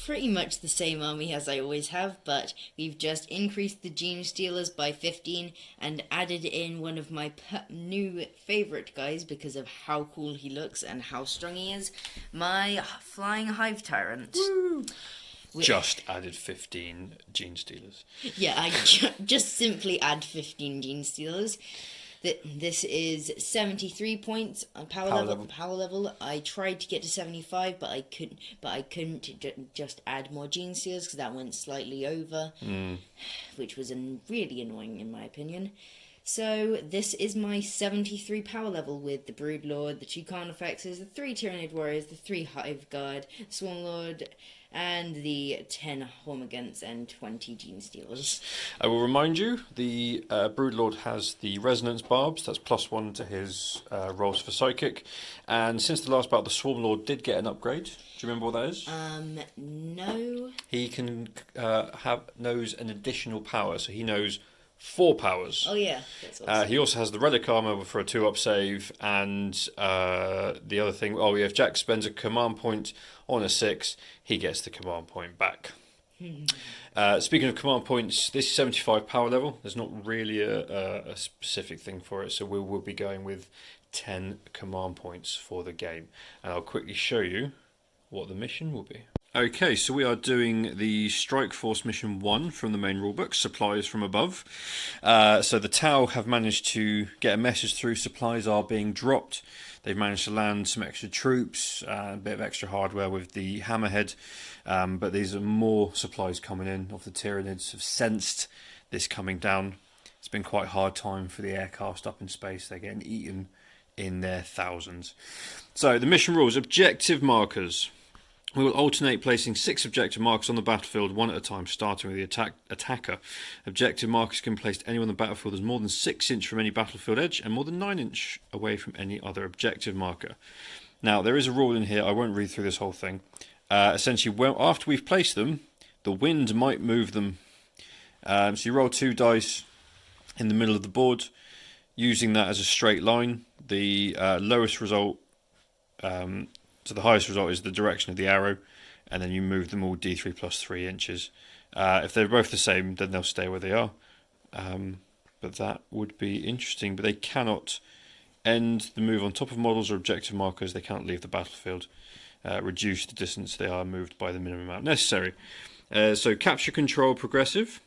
pretty much the same army as I always have, but we've just increased the Gene Stealers by 15 and added in one of my new favourite guys because of how cool he looks and how strong he is, my Flying Hive Tyrant. Woo! Just added 15 Gene Stealers. Yeah, I just simply add 15 Gene Stealers. This is 73 points on power level. I tried to get to 75, but I couldn't just add more Gene Stealers because that went slightly over, which was really annoying in my opinion. So this is my 73 power level with the Brood Lord, the 2 Carnifexes, the 3 Tyranid Warriors, the 3 Hive Guard, Swarm Lord, and the 10 Hormagaunts and 20 Gene Stealers. I will remind you, the Broodlord has the Resonance Barbs, that's +1 to his rolls for Psychic, and since the last battle, the Swarm Lord did get an upgrade. Do you remember what that is? No. He can knows an additional power, so he knows 4 powers. Oh yeah, that's awesome. He also has the Relic Armor for a 2-up save, and the other thing, if Jack spends a command point on a 6, he gets the command point back. Speaking of command points, this is 75 power level. There's not really a specific thing for it, so we will be going with 10 command points for the game. And I'll quickly show you what the mission will be. Okay, so we are doing the Strike Force Mission 1 from the main rulebook, Supplies from Above. So the Tau have managed to get a message through, supplies are being dropped. They've managed to land some extra troops, a bit of extra hardware with the Hammerhead, but these are more supplies coming in. Of the Tyranids have sensed this coming down. It's been quite a hard time for the aircraft up in space. They're getting eaten in their thousands. So the mission rules, objective markers. We will alternate placing 6 objective markers on the battlefield, 1 at a time, starting with the attacker. Objective markers can be placed anywhere on the battlefield that's more than 6 inches from any battlefield edge and more than 9 inches away from any other objective marker. Now, there is a rule in here, I won't read through this whole thing. Essentially, after we've placed them, the wind might move them. So you roll 2 dice in the middle of the board, using that as a straight line. The lowest result... So the highest result is the direction of the arrow, and then you move them all d3 plus 3 inches. If they're both the same, then they'll stay where they are. But that would be interesting. But they cannot end the move on top of models or objective markers. They cannot leave the battlefield. Reduce the distance they are moved by the minimum amount necessary. So capture control progressive.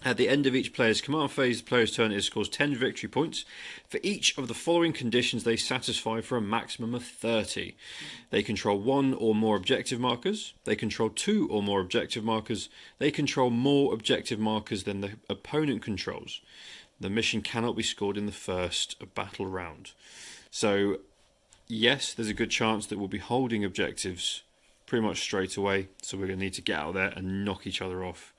At the end of each player's command phase, the player's turn is scores 10 victory points for each of the following conditions they satisfy for a maximum of 30. They control 1 or more objective markers. They control 2 or more objective markers. They control more objective markers than the opponent controls. The mission cannot be scored in the first battle round. So, yes, there's a good chance that we'll be holding objectives pretty much straight away. So we're going to need to get out there and knock each other off.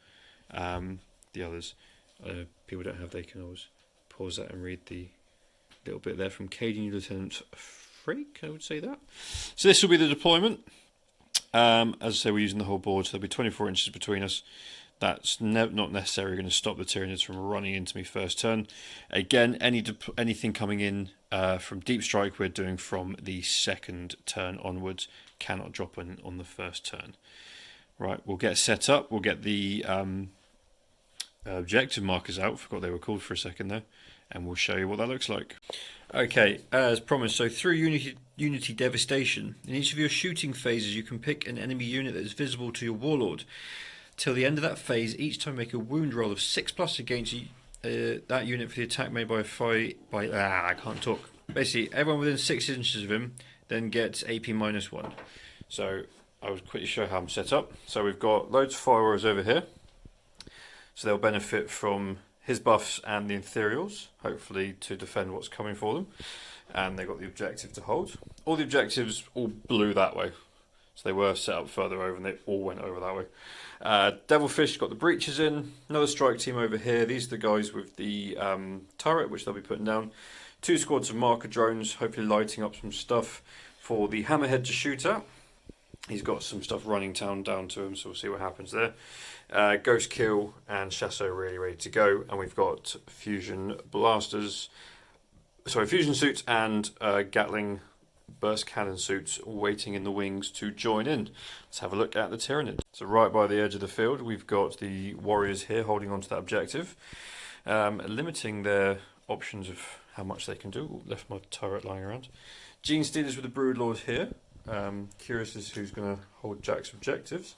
The others. People don't have, they can always pause that and read the little bit there from Cadian Lieutenant Freak, I would say that. So this will be the deployment. As I say, we're using the whole board, so there'll be 24 inches between us. That's not necessarily going to stop the Tyranids from running into me first turn. Again, anything coming in from Deep Strike, we're doing from the second turn onwards. Cannot drop on the first turn. Right, we'll get set up. We'll get the... objective markers out, forgot they were called for a second there, and we'll show you what that looks like. Okay, as promised, so through Unity Devastation, in each of your shooting phases you can pick an enemy unit that is visible to your Warlord. Till the end of that phase, each time make a wound roll of 6+ against that unit for the attack made by I can't talk. Basically, everyone within 6 inches of him then gets AP -1. So, I will quickly show how I'm set up. So we've got loads of fire warriors over here. So they'll benefit from his buffs and the Ethereals, hopefully to defend what's coming for them. And they've got the objective to hold. All the objectives all blew that way. So they were set up further over and they all went over that way. Devilfish got the breaches in. Another strike team over here. These are the guys with the turret, which they'll be putting down. 2 squads of marker drones, hopefully lighting up some stuff for the Hammerhead to shoot at. He's got some stuff running down to him, so we'll see what happens there. Ghost Kill and Shas'el really ready to go, and we've got fusion suits and Gatling burst cannon suits waiting in the wings to join in. Let's have a look at the Tyranids. So right by the edge of the field, we've got the warriors here holding on to that objective, limiting their options of how much they can do. Ooh, left my turret lying around. Gene Stealers with the Broodlord here. Curious as who's going to hold Jack's objectives.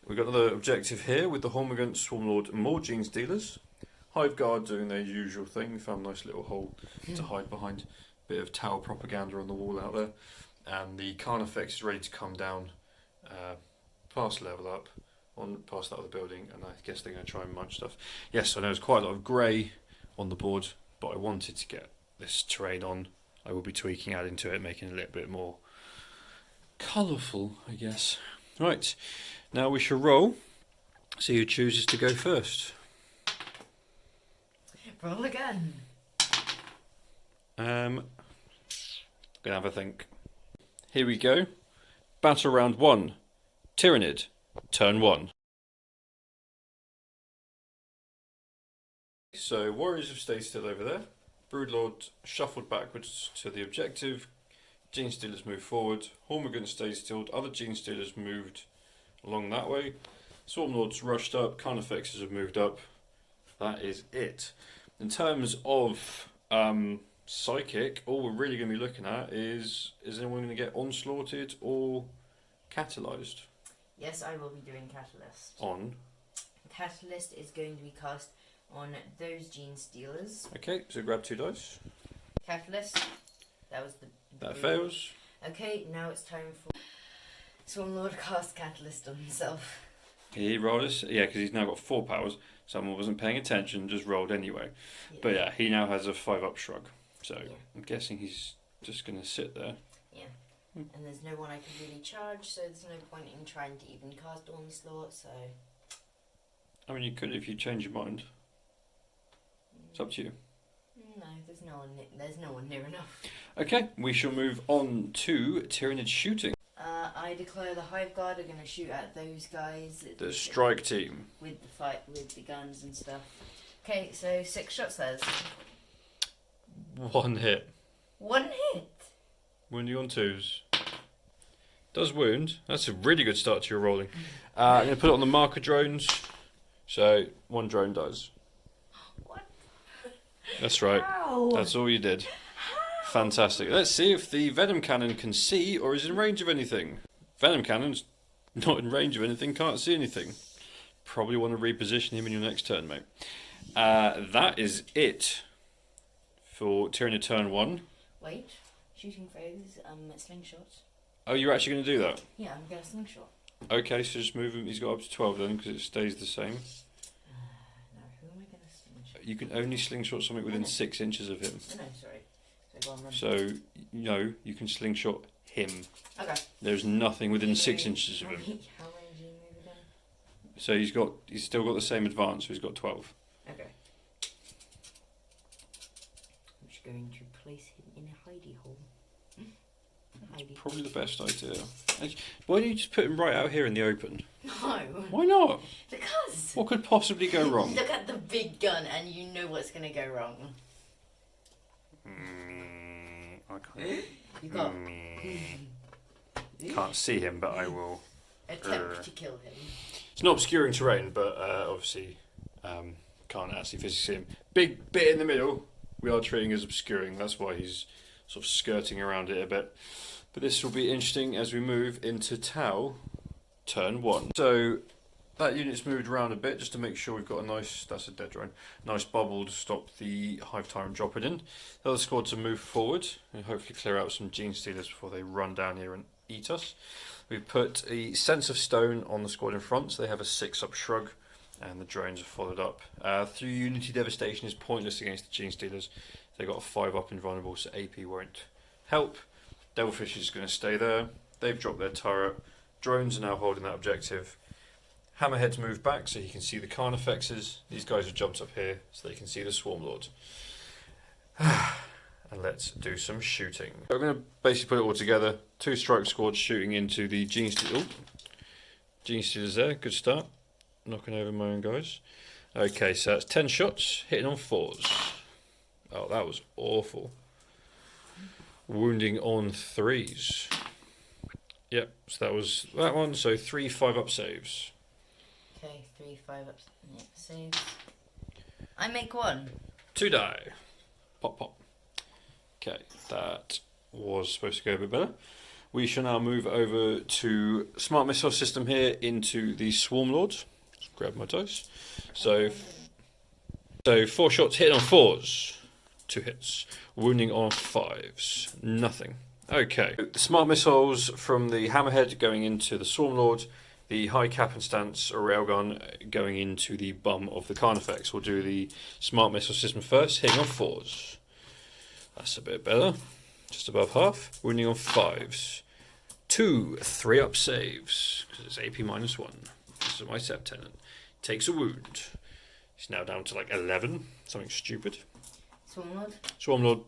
We've got another objective here with the Hormigant, Swarmlord and more Gene Stealers. Hive Guard doing their usual thing. Found a nice little hole to hide behind. Bit of Tau propaganda on the wall out there. And the Carnifex is ready to come down past level up, past that other building, and I guess they're going to try and munch stuff. Yes, I know there's quite a lot of grey on the board, but I wanted to get this terrain on. I will be tweaking, adding to it, making it a little bit more colourful, I guess. Right, now we shall roll. See who chooses to go first. Roll again. Gonna have a think. Here we go. Battle round 1. Tyranid. Turn 1. So warriors have stayed still over there. Broodlord shuffled backwards to the objective. Gene Stealers move forward. Hormigant stays still. Other Gene Stealers moved along that way. Swarmlords rushed up. Carnifexes have moved up. That is it. In terms of psychic, all we're really going to be looking at is anyone going to get onslaughted or catalysed? Yes, I will be doing Catalyst. On? Catalyst is going to be cast on those Gene Stealers. Okay, so grab 2 dice. Catalyst. That was the... That fails. Okay, now it's time for Swarmlord cast Catalyst on himself. He rolled us, yeah, because he's now got 4 powers. Someone wasn't paying attention, just rolled anyway. Yeah. But yeah, he now has a 5-up shrug. So yeah. I'm guessing he's just going to sit there. Yeah. And there's no one I can really charge, so there's no point in trying to even cast Onslaught, so... I mean, you could if you change your mind. It's up to you. No, there's no one near enough. Okay, we shall move on to Tyranid shooting. I declare the Hive Guard are going to shoot at those guys. The strike team. With the guns and stuff. Okay, so 6 shots there. 1 hit. 1 hit? Wounding on 2s. Does wound. That's a really good start to your rolling. I'm going to put it on the marker drones. So 1 drone does. What? That's right. How? That's all you did. Fantastic. Let's see if the Venom Cannon can see or is in range of anything. Venom Cannon's not in range of anything, can't see anything. Probably want to reposition him in your next turn, mate. That is it for Tyranid turn 1. Wait. Shooting foes, slingshots. Oh, you're actually going to do that? Yeah, I'm going to slingshot. Okay, so just move him. He's got up to 12 then, because it stays the same. No, who am I going to slingshot? You can only slingshot something within 6 inches of him. Oh, no, sorry. So, no, you can slingshot him. Okay. There's nothing within 6 inches of him. How range do you move again? So he's still got the same advance, so he's got 12. Okay. I'm just going to place him in a hidey hole. Probably the best idea. Why don't you just put him right out here in the open? No. Why not? Because. What could possibly go wrong? Look at the big gun and you know what's going to go wrong. I can't. You got. Can't see him, but I will Attempt to kill him. It's not obscuring terrain, but obviously can't actually physically see him. Big bit in the middle, we are treating as obscuring. That's why he's sort of skirting around it a bit. But this will be interesting as we move into Tau, turn 1. So that unit's moved around a bit just to make sure we've got a nice, that's a dead drone, nice bubble to stop the Hive Tyrant dropping in. The other squad to move forward and hopefully clear out some Gene Stealers before they run down here and eat us. We've put a Sense of Stone on the squad in front, so they have a 6-up shrug, and the drones have followed up. Through Unity Devastation is pointless against the Gene Stealers. They've got a 5-up invulnerable, so AP won't help. Devilfish is going to stay there. They've dropped their turret. Drones are now holding that objective. Hammerhead's moved back so he can see the Carnifexes. These guys have jumped up here so they can see the Swarmlord. And let's do some shooting. I'm going to basically put it all together. 2 strike squads shooting into the Gene Stealers. Gene Stealers there, good start. Knocking over my own guys. Okay, so that's 10 shots, hitting on 4s. Oh, that was awful. wounding on 3s. Yep, so that was that one. So 3 5-up saves. Okay, 3 5-up saves. I make 1. 2 die. Pop, pop. Okay, that was supposed to go a bit better. We shall now move over to Smart Missile System here into the Swarm Lord. Just grab my dice. So 4 shots hitting on 4s. 2 hits. Wounding on 5s. Nothing. Okay. The Smart Missiles from the Hammerhead going into the Swarm Lord. The High Cap and Stance or Railgun going into the bum of the Carnifex. We'll do the Smart Missile System first, hitting on 4s. That's a bit better. Just above half. Wounding on 5s. 2 3-up saves, because it's AP -1. This is my Septenant. Takes a wound. He's now down to like 11. Something stupid. Swarm Lord? Swarm Lord.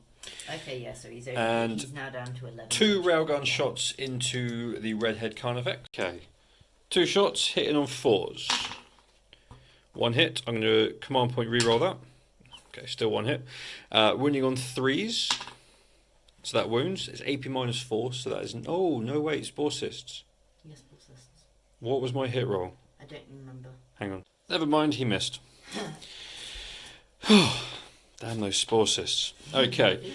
Okay, yeah, so he's now down to 11. 2 railgun shots into the Redhead Carnifex. Okay. 2 shots hitting on 4s. 1 hit. I'm going to command point reroll that. Okay, still 1 hit. Wounding on 3s. So that wounds. It's AP -4, so that isn't. Oh, no, wait, Spore Cysts. Yes, Spore Cysts. What was my hit roll? I don't remember. Hang on. Never mind, he missed. Damn those Spore Cysts. Okay.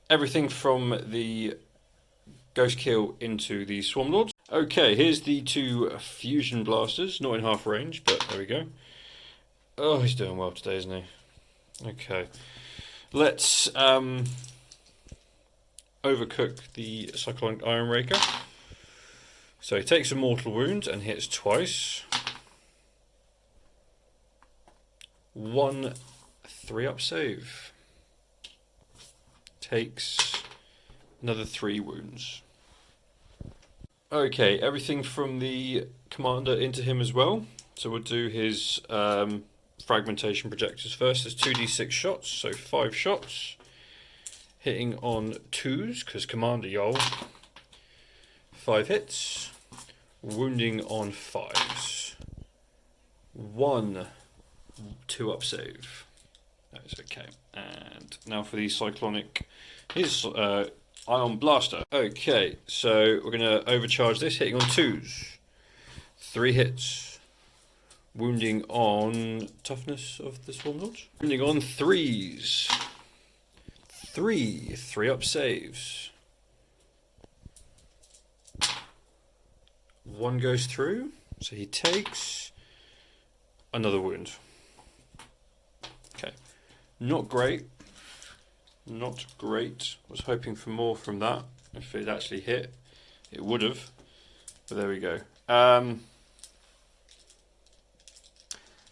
Everything from the Ghost Kill into the Swarm Lord. Okay, here's the 2 Fusion Blasters. Not in half range, but there we go. Oh, he's doing well today, isn't he? Okay. Let's overcook the Cyclonic Iron Raker. So he takes a mortal wound and hits twice. 1 3-up save. Takes another 3 wounds. Okay, everything from the commander into him as well. So we'll do his fragmentation projectors first. There's 2d6 shots, so 5 shots. Hitting on 2s, because commander y'all. 5 hits. Wounding on 5s. 1 2-up save. That is okay. And now for the Cyclonic. His Ion Blaster. Okay, so we're going to overcharge this, hitting on 2s. 3 hits. Wounding on toughness of the Swarm Lords. Wounding on 3s. 3 3-up saves. 1 goes through, so he takes another wound. Okay, not great. Not great. Was hoping for more from that. If it actually hit, it would have. But there we go.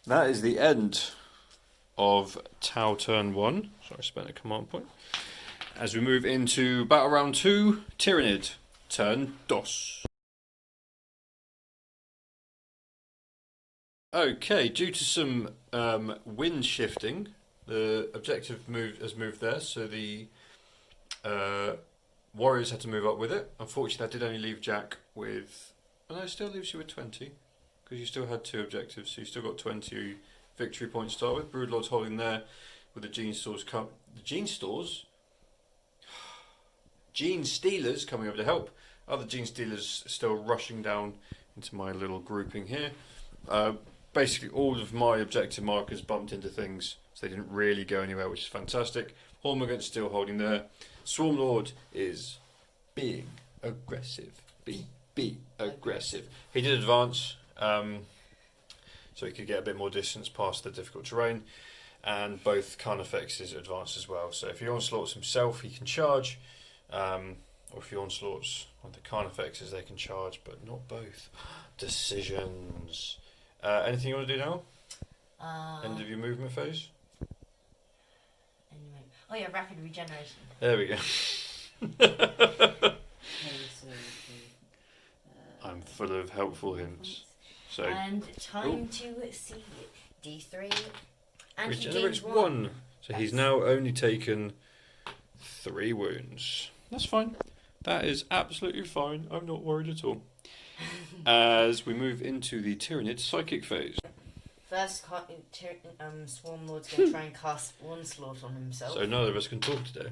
That is the end of Tau turn 1. Sorry, I spent a command point. As we move into battle round 2, Tyranid turn DOS. Okay, due to some wind shifting, the objective has moved there, so the warriors had to move up with it. Unfortunately, that did only leave Jack with... Oh no, it still leaves you with 20, because you still had 2 objectives, so you still got 20 victory points to start with. Broodlord's holding there with the Gene Stores Gene Stealers coming over to help. Other Gene Stealers still rushing down into my little grouping here. Basically, all of my objective markers bumped into things, so they didn't really go anywhere, which is fantastic. Hormagaun's still holding there. Swarm Lord is being aggressive. Be aggressive. He did advance, so he could get a bit more distance past the difficult terrain, and both Carnifexes advance as well. So if he onslaughts himself, he can charge, or if he onslaughts on the Carnifexes, they can charge, but not both. Decisions. Anything you want to do now? End of your movement phase? Anyway. Oh yeah, rapid regeneration. There we go. Okay, so, I'm full of helpful hints. So and time to see D3. And he regenerates gains 1. So he's now only taken 3 wounds. That's fine. That is absolutely fine. I'm not worried at all. As we move into the Tyranid psychic phase. First, Swarm Lord's going to try and cast Onslaught on himself. So neither of us can talk today.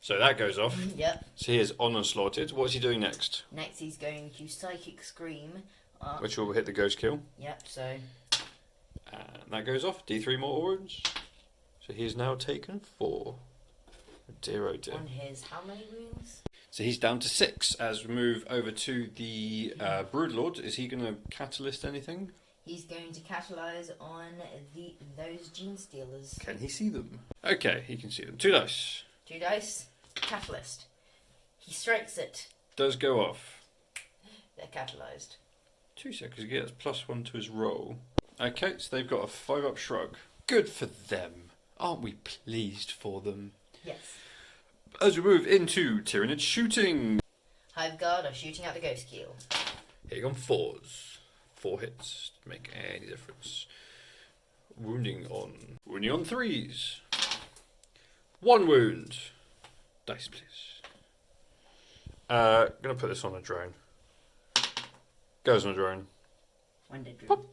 So that goes off. Yep. So he is onslaughted. What's he doing next? Next he's going to Psychic Scream. Which will hit the ghost kill. Yep, so... And that goes off. D3 mortal wounds. So he is now taken 4. Oh dear, oh dear. On his how many wounds? So he's down to 6. As we move over to the Broodlord, is he going to catalyst anything? He's going to catalyze on those Gene Stealers. Can he see them? Okay, he can see them. 2 dice. 2 dice. Catalyst. He strikes it. Does go off. They're catalyzed. 2 seconds. He gets +1 to his roll. Okay, so they've got a 5-up shrug. Good for them. Aren't we pleased for them? Yes. As we move into Tyranids shooting. Hive Guard are shooting at the Ghost Keel. Hitting on 4s. 4 hits. Make any difference. Wounding on 3s. 1 wound. Dice, please. Gonna put this on a drone. Goes on a drone. 1 dead drone. Pop.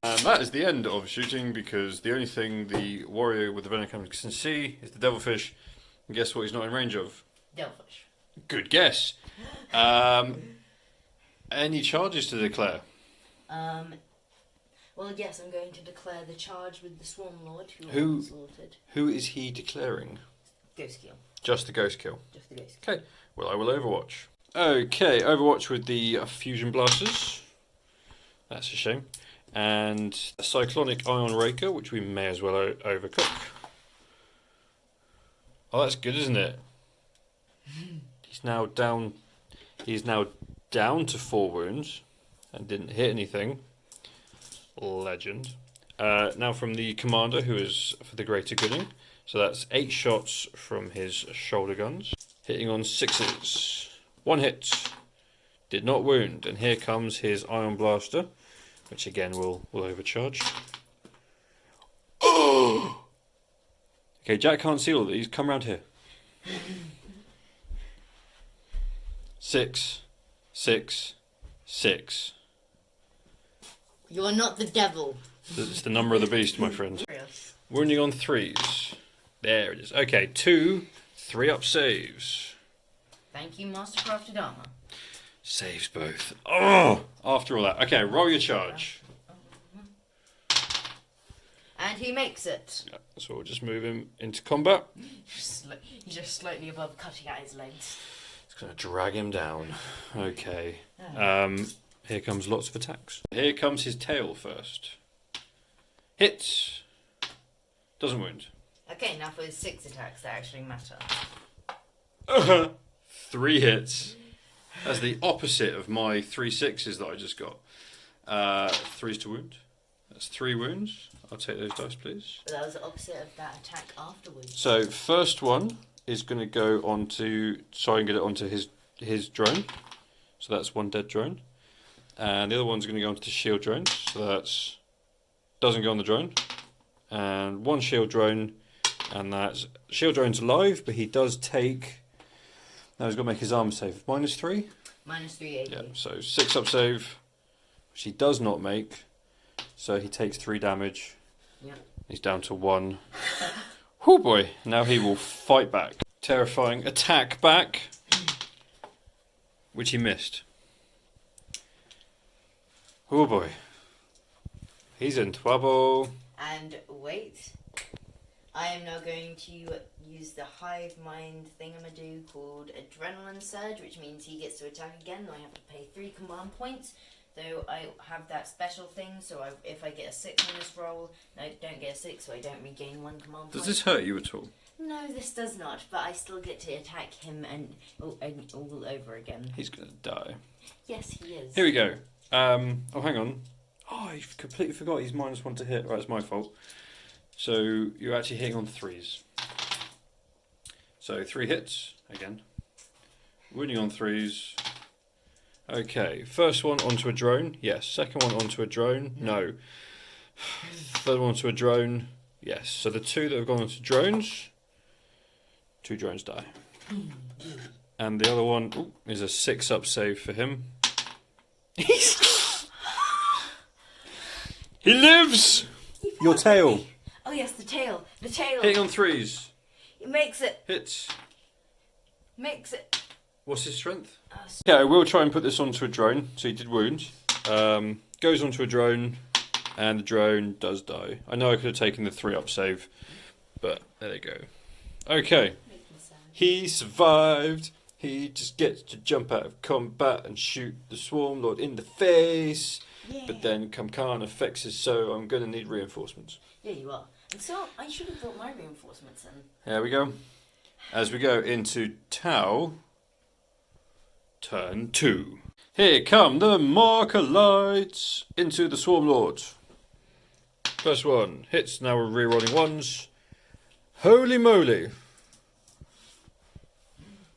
And that is the end of shooting, because the only thing the warrior with the venom can see is the devilfish. And guess what he's not in range of? Devilfish. Good guess. Any charges to declare? Well, yes, I'm going to declare the charge with the Swarm Lord who was slaughtered. Who is he declaring? Ghost Kill. Just the ghost kill. Just the Ghost Kill. Okay. Well, I will Overwatch. Okay, Overwatch with the fusion blasters. That's a shame. And a cyclonic ion raker, which we may as well overcook. Oh, that's good, isn't it? He's now down. He's now down to 4 wounds, and didn't hit anything. Legend. Now from the commander, who is for the greater gooding. So that's 8 shots from his shoulder guns, hitting on 6s. 1 hit. Did not wound, and here comes his ion blaster, which again will overcharge. Oh! Okay, Jack can't see all of these. Come round here. 6, 6, 6. You are not the devil. It's the number of the beast, my friend. Wounding on 3s. There it is. Okay, 2 3-up saves. Thank you, Mastercrafted Armor. Saves both. Oh! After all that. Okay, roll your charge. And he makes it. Yeah, so we'll just move him into combat. He's just slightly above cutting at his legs. It's going to drag him down. Okay. Here comes lots of attacks. Here comes his tail first. Hits. Doesn't wound. Okay, now for his 6 attacks that actually matter. 3 hits. That's the opposite of my 3 6s that I just got. 3s to wound. That's 3 wounds. I'll take those dice, please. But that was the opposite of that attack afterwards. So first one is going to go onto, try and get it onto his drone. So that's 1 dead drone. And the other one's going to go onto the shield drone. So that's doesn't go on the drone. And 1 shield drone, and that's shield drone's alive, but he does take. Now he's got to make his armor save. -3. -3 AD. Yeah. So 6-up save, which he does not make. So he takes 3 damage. Yeah. He's down to 1. Oh boy! Now he will fight back. Terrifying attack back, which he missed. Oh boy! He's in trouble. And wait, I am now going to use the Hivemind thingamadoo called Adrenaline Surge, which means he gets to attack again. I have to pay 3 command points. Though I have that special thing, so if I get a 6 on this roll, no, I don't get a 6, so I don't regain 1 command point. Does this hurt you at all? No, this does not, but I still get to attack him and all over again. He's gonna die. Yes, he is. Here we go. Oh, hang on. Oh, I completely forgot he's -1 to hit. Right, it's my fault. So you're actually hitting on 3s. So 3 hits again. Wounding on 3s. Okay, first one onto a drone, yes. Second one onto a drone, no. Third one onto a drone, yes. So the 2 that have gone onto drones, 2 drones die. And the other one is a 6-up save for him. He lives! Your tail. Oh yes, the tail. The tail. Hitting on 3s. He makes it. Hits. Makes it. What's his strength? Yeah, I will try and put this onto a drone. So he did wound. Goes onto a drone, and the drone does die. I know I could have taken the 3-up save, but there they go. Okay. He survived. He just gets to jump out of combat and shoot the Swarm Lord in the face. Yeah. But then Kamkan affects us, so I'm going to need reinforcements. Yeah, you are. And so I should have brought my reinforcements in. There we go. As we go into Tau, turn 2. Here come the marker lights into the Swarm Lord. First one hits, now we're re-rolling ones. Holy moly.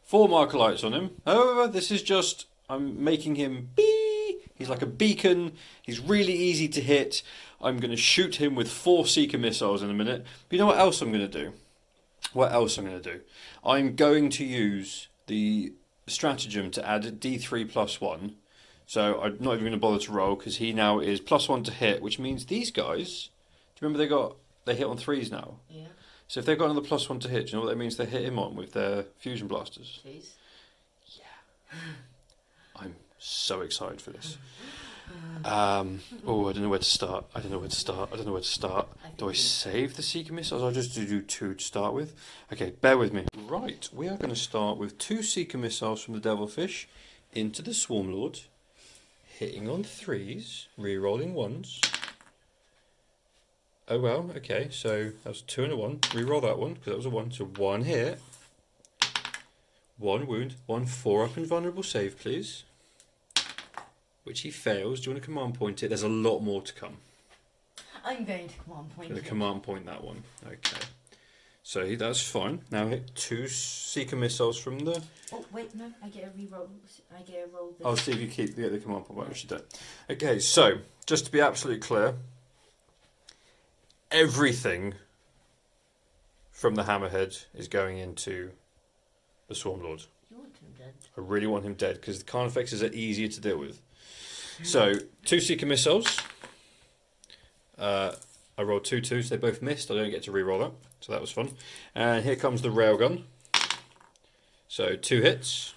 4 marker lights on him. However, this is just, I'm making him bee. He's like a beacon. He's really easy to hit. I'm going to shoot him with 4 Seeker missiles in a minute. But you know what else I'm going to do? What else I'm going to do? I'm going to use the stratagem to add D3 plus 1. So I'm not even going to bother to roll because he now is +1 to hit, which means these guys, do you remember they hit on 3s now? Yeah. So if they've got another +1 to hit, do you know what that means? They hit him on with their fusion blasters. Please. Yeah. I'm so excited for this. I don't know where to start. Do I save the Seeker missiles? I'll just do 2 to start with. Okay, bear with me. Right, we are going to start with 2 Seeker missiles from the Devilfish into the Swarm Lord, hitting on 3s, re-rolling 1s. Oh well, okay, so that was a 2 and a 1. Re-roll that one, because that was a 1. So 1 hit, 1 wound, 1 4-up invulnerable save, please. Which he fails. Do you want to command point it? There's a lot more to come. I'm going to command point it. Going to command point that one. Okay. So that's fine. Now hit 2 Seeker missiles from the... Oh, wait, no. I get a re-roll. I get a roll. I'll see if you get the command point back, which you don't. Okay, so, just to be absolutely clear, everything from the Hammerhead is going into the Swarm Lord. You want him dead? I really want him dead, because the Carnifexes are easier to deal with. So, 2 Seeker missiles. I rolled 2 2s, they both missed. I don't get to re-roll that, so that was fun. And here comes the railgun. So 2 hits.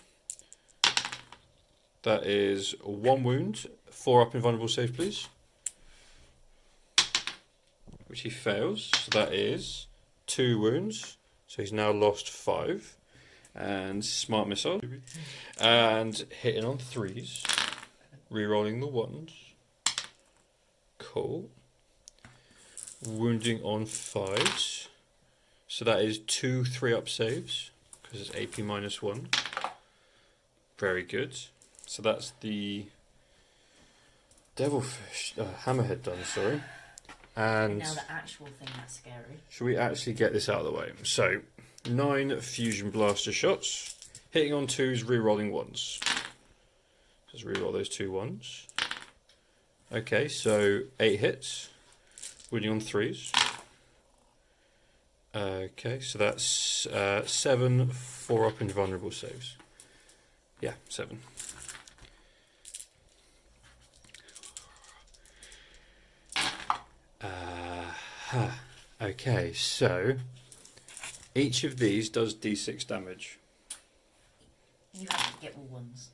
That is 1 wound. 4-up invulnerable save, please. Which he fails. So that is 2 wounds. So he's now lost 5. And smart missile. And hitting on 3s. Rerolling the 1s. Cool. Wounding on 5s. So that is 2 3-up saves. Because it's AP -1. Very good. So that's the Devilfish, Hammerhead done, sorry. And now the actual thing that's scary. Should we actually get this out of the way? So, 9 Fusion Blaster shots. Hitting on 2s, re-rolling 1s. Just re-roll those 2 1s. Okay, so 8 hits. Wounding on 3s. Okay, so that's 7 4-up invulnerable saves. Yeah, 7. Okay, so each of these does d6 damage. You have to get all 1s.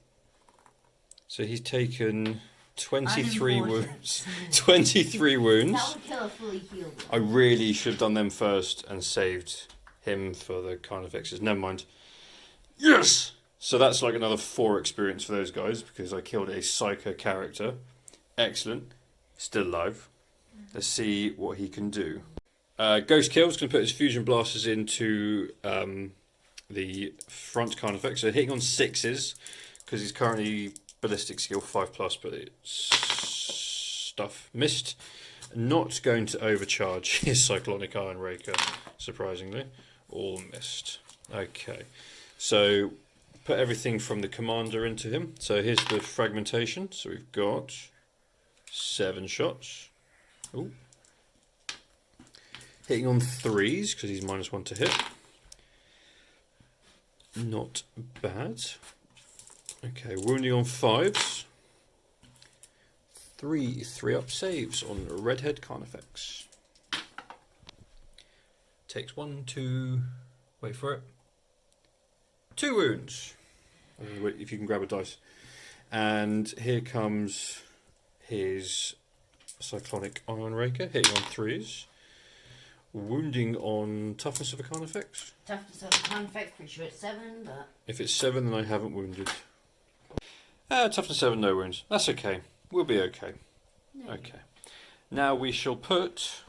So he's taken 23 wounds. 23 wounds. That would kill a fully healed one. I really should have done them first and saved him for the Carnifexes. Never mind. Yes! So that's like another 4 experience for those guys because I killed a Psycho character. Excellent. Still alive. Let's see what he can do. Ghost Kill's going to put his Fusion Blasters into the front Carnifex. So hitting on 6s because he's currently ballistic skill 5+, but it's stuff missed. Not going to overcharge his Cyclonic Iron Raker, surprisingly. All missed. Okay, so put everything from the commander into him. So here's the fragmentation. So we've got 7 shots. Ooh. Hitting on 3s because he's -1 to hit. Not bad. Okay, wounding on 5s. 3 3-up saves on Redhead Carnifex. Takes 1, 2, wait for it. 2 wounds. If you can grab a dice. And here comes his Cyclonic Iron Raker, hitting on 3s. Wounding on Toughness of Arcana Effects. Toughness of Arcana Effects, pretty sure it's 7, but... If it's 7, then I haven't wounded. Toughness 7, no wounds. That's okay. We'll be okay. No. Okay. Now we shall put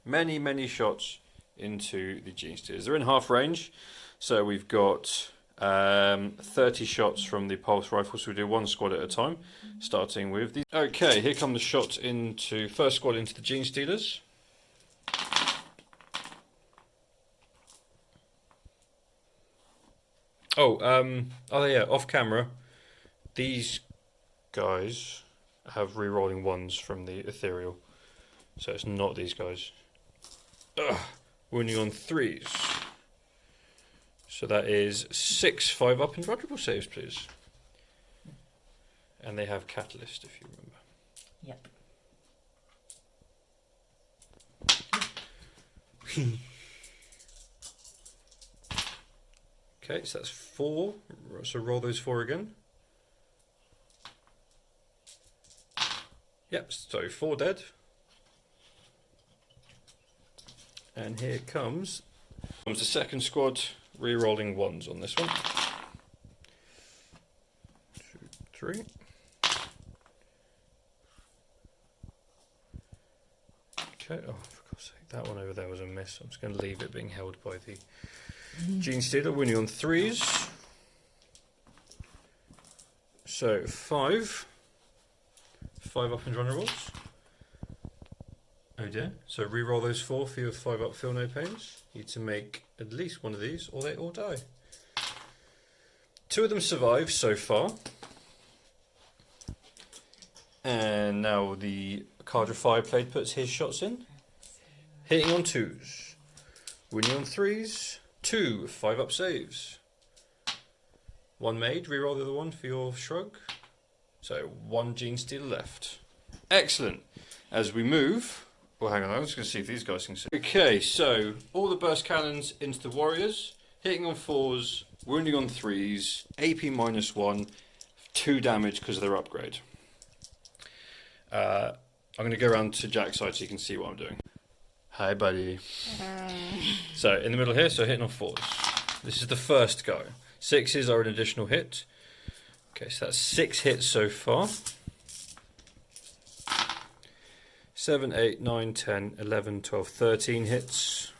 many, many shots into the Genestealers. They're in half range, so we've got 30 shots from the pulse rifle, so we do 1 squad at a time, starting with the... Okay, here come the shots into... First squad into the Genestealers. Oh yeah, off camera, these guys have re-rolling 1s from the ethereal, so it's not these guys. Wounding on 3s. So that is 6 5-up invulnerable saves, please. And they have Catalyst, if you remember. Yep. Okay, so that's 4. So roll those 4 again. Yep, so 4 dead. And here comes the second squad, re-rolling 1s on this one. 2, 3. Okay, oh, for God's sake, that one over there was a miss. I'm just going to leave it being held by the Genestealer, winning on 3s. So 5 up invulnerables. Oh dear. So re-roll those 4 for your 5-up feel no pains. You need to make at least one of these or they all die. 2 of them survive so far. And now the Cadre Fireblade puts his shots in. Hitting on 2s. Winning on 3s. 2 5-up saves. 1 made, reroll the other one for your shrug. So 1 Genestealer left. Excellent. As we move, well, hang on, I'm just going to see if these guys can see. Okay, so all the burst cannons into the warriors, hitting on 4s, wounding on 3s, AP -1, 2 damage because of their upgrade. I'm going to go around to Jack's side so you can see what I'm doing. Hi, buddy. So, in the middle here, so hitting on 4s. This is the first go. 6s are an additional hit. Okay, so that's 6 hits so far. 7, 8, 9, 10, 11, 12, 13 hits.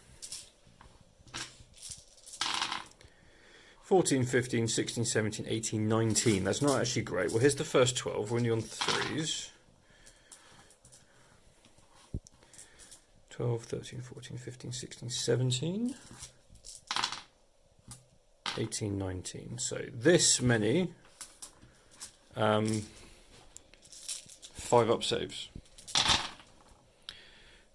14, 15, 16, 17, 18, 19. That's not actually great. Well, here's the first 12. We're only on 3s. 12, 13, 14, 15, 16, 17, 18, 19. So this many 5-up saves.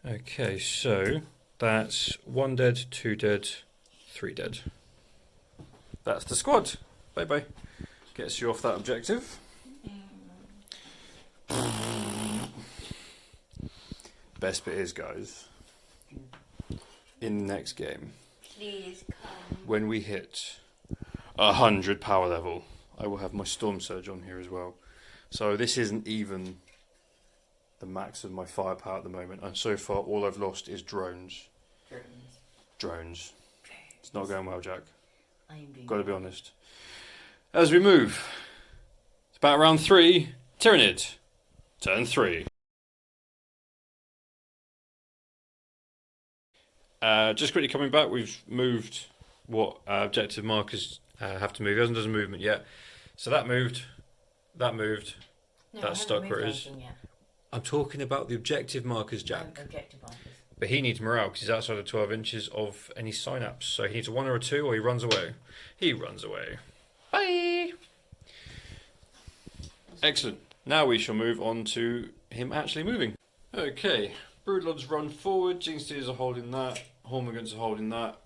Okay, so that's 1 dead, 2 dead, 3 dead. That's the squad. Bye bye. Gets you off that objective. Best bit is, guys, in the next game, Please come. when we hit 100 power level, I will have my Storm Surge on here as well. So this isn't even the max of my firepower at the moment, and so far all I've lost is drones. Drones. It's not going well, Jack. I am doing Got to be honest. As we move, it's about round 3. Tyranid, turn 3. Just quickly coming back, we've moved what objective markers have to move. It doesn't movement yet. So that moved, No, that's stuck where it is. Yet. I'm talking about the objective markers, Jack. No, objective markers. But he needs morale because he's outside of 12 inches of any synapse. So he needs a 1 or a 2 or he runs away. He runs away. Bye! Excellent. Now we shall move on to him actually moving. Okay. Broodlords run forward. Genestealers are holding that. Hormigans are holding that.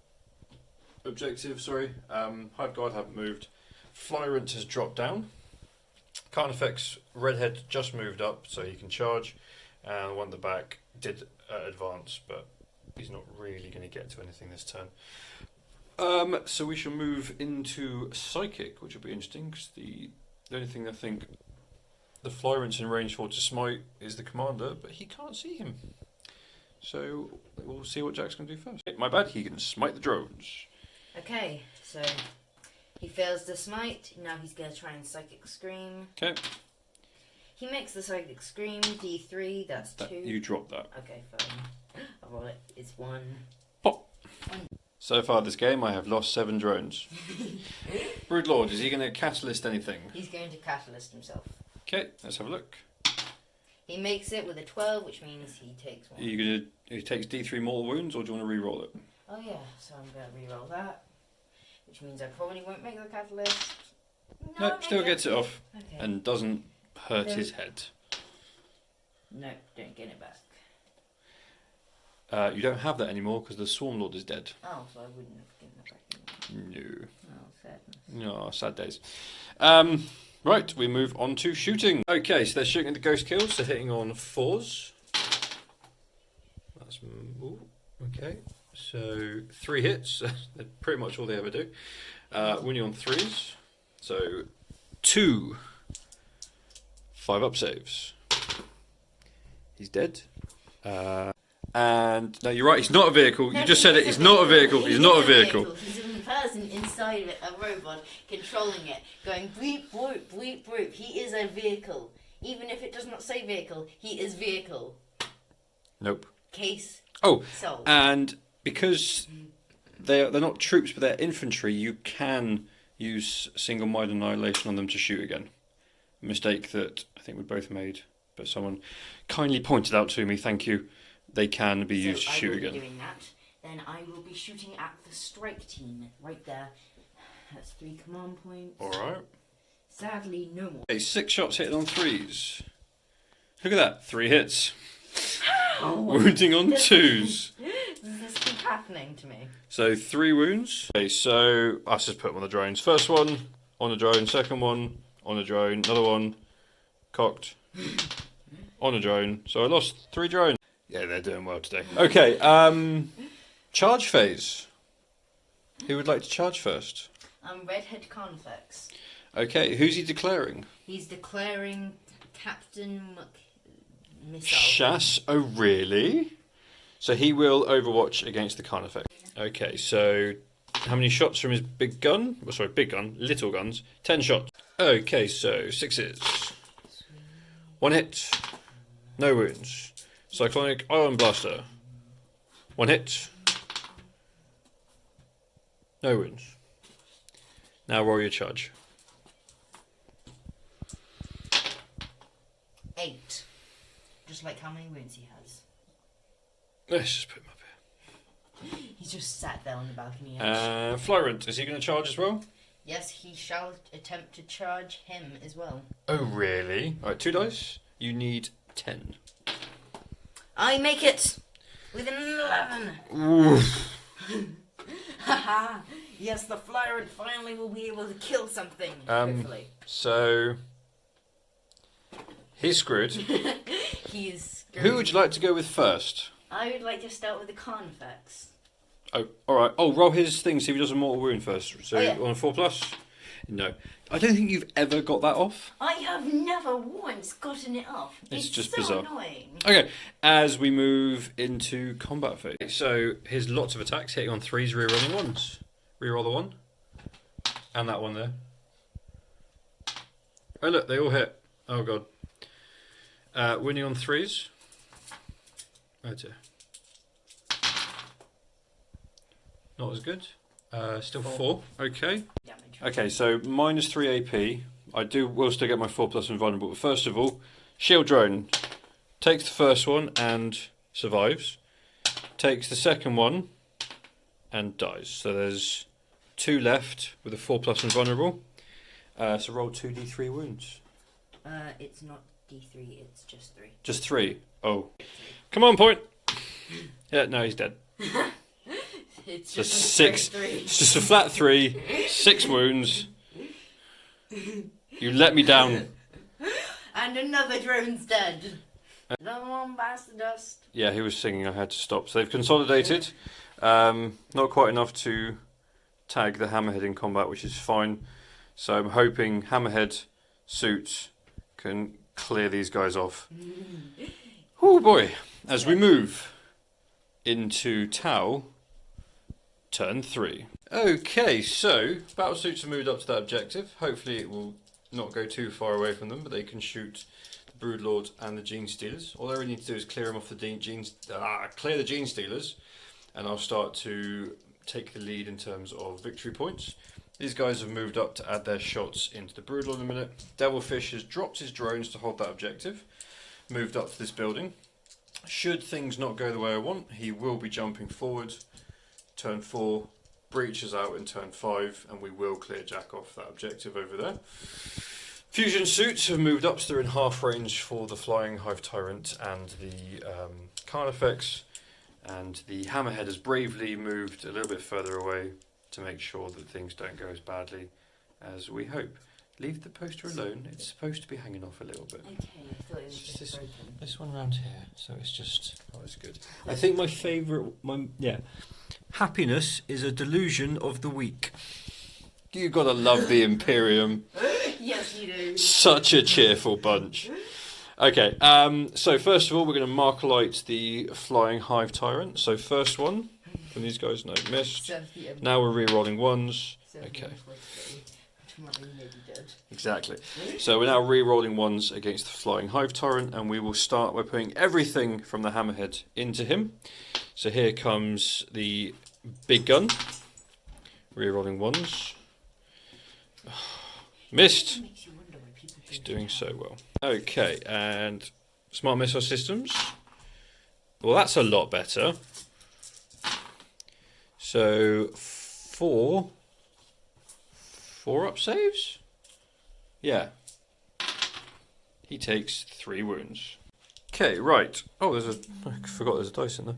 Objective, sorry. Hive Guard haven't moved. Flyrant has dropped down. Card effects, Redhead just moved up so he can charge. And the one at the back did advance, but he's not really going to get to anything this turn. So we shall move into Psychic, which will be interesting, because the only thing I think the Flyrant's in range for to smite is the commander, but he can't see him. So we'll see what Jack's going to do first. My bad, he can smite the drones. Okay, so he fails the smite. Now he's going to try and Psychic Scream. Okay. He makes the Psychic Scream, D3, that's 2. You drop that. Okay, fine. I roll it. It's 1. Pop. So far this game, I have lost 7 drones. Brood Lord, is he going to catalyst anything? He's going to catalyst himself. Okay, let's have a look. He makes it with a 12, which means he takes 1. Are you going to? He takes D3 mortal wounds, or do you want to re-roll it? Oh yeah, so I'm going to re-roll that, which means I probably won't make the catalyst. No, still gets it off, Okay. and doesn't hurt his head. No, don't get it back. You don't have that anymore because the Swarm Lord is dead. Oh, so I wouldn't have given it back anymore. No. Oh, sadness. No, sad days. Right, we move on to shooting. Okay, so they're shooting at the ghost kills, so hitting on 4s. That's okay. So 3 hits. That's pretty much all they ever do. Winning on 3s. So 2 5-up saves. He's dead. And no, you're right. He's not a vehicle. You just said it. He's not a vehicle. He's not a vehicle. He's a person inside of it, a robot controlling it, going bleep bloop bleep bloop. He is a vehicle, even if it does not say vehicle. He is vehicle. Nope. Case. Oh, solved. and because they're not troops, but they're infantry, you can use single-minded annihilation on them to shoot again. A mistake that I think we both made, but someone kindly pointed out to me. Thank you. They can be used to shoot again. Doing that, then I will be shooting at the strike team right there. That's 3 command points. All right. Sadly, no more. Okay, 6 shots hitting on 3s. Look at that, 3 hits. Wounding on 2s. Does this keep happening to me? So 3 wounds. Okay, so let's just put them on the drones. First one on the drone. Second one on the drone. Another one cocked on a drone. So I lost 3 drones. Yeah, they're doing well today. Okay, charge phase. Who would like to charge first? Redhead Carnifex. Okay, who's he declaring? He's declaring Captain Missile. Shas. Oh, really? So he will overwatch against the Carnifex. Okay, so how many shots from his big gun? Oh, sorry, big gun. Little guns. 10 shots. Okay, so 6s. 1 hit. No wounds. Cyclonic Iron Blaster. 1 hit. No wounds. Now roll your charge. 8. Just like how many wounds he has. Let's just put him up here. He's just sat there on the balcony. Flyrant, is he going to charge as well? Yes, he shall attempt to charge him as well. Oh, really? Alright, 2 dice. You need 10. I make it! With an 11! Oof. Haha! Yes, the Flyrant finally will be able to kill something. Hopefully. So he's screwed. He is screwed. Who would you like to go with first? I would like to start with the Carnifex. Oh, alright. Oh, roll his thing, see if he does a mortal wound first. So Oh, yeah. on a 4+? No. I don't think you've ever got that off. I have never once gotten it off. It's just so bizarre. Annoying. Okay, as we move into combat phase. So here's lots of attacks, hitting on 3s, rerolling 1s. Reroll the 1. And that one there. Oh look, they all hit. Oh god. Winning on 3s. Oh dear. Not as good. Still 4. Okay. Damage. Okay, so -3 AP. Will still get my 4+ invulnerable. But first of all, shield drone takes the first one and survives. Takes the second one and dies. So there's 2 left with a 4+ invulnerable. So roll 2d3 wounds. It's not D3, it's just 3. Just 3. Oh. Come on, point. Yeah, no, he's dead. It's So just 6. 3. It's just a flat 3. 6 wounds. You let me down. And another drone's dead. Another one bites the dust. Yeah, he was singing. I had to stop. So they've consolidated. Not quite enough to tag the Hammerhead in combat, which is fine. So I'm hoping Hammerhead suits can clear these guys off. Oh boy! As we move into Tau, turn 3. Okay, so battle suits have moved up to that objective. Hopefully it will not go too far away from them, but they can shoot the Broodlord and the Gene Stealers. All I really need to do is clear them off the clear the Gene Stealers, and I'll start to take the lead in terms of victory points. These guys have moved up to add their shots into the Broodlord in a minute. Devilfish has dropped his drones to hold that objective, moved up to this building. Should things not go the way I want, he will be jumping forward. Turn 4, breaches out in turn 5, and we will clear Jack off that objective over there. Fusion suits have moved up, so they're in half range for the Flying Hive Tyrant and the Carnifex, and the Hammerhead has bravely moved a little bit further away to make sure that things don't go as badly as we hope. Leave the poster alone, it's supposed to be hanging off a little bit. Okay, I thought it was just broken. This one around here, so it's just, oh, it's good. I think my favourite, happiness is a delusion of the weak. You gotta love the Imperium. Yes, you do. Such a cheerful bunch. Okay, so first of all, we're going to Markerlight the Flying Hive Tyrant. So first one from these guys, no, missed. Now we're re-rolling ones. Okay. Exactly. So we're now re-rolling ones against the Flying Hive Tyrant, and we will start by putting everything from the Hammerhead into him. So here comes the big gun. Re-rolling ones. Missed. He's doing so well. Okay, and smart missile systems. Well, that's a lot better. So 4 up saves? Yeah. He takes 3 wounds. Okay, right. Oh, I forgot there's a dice in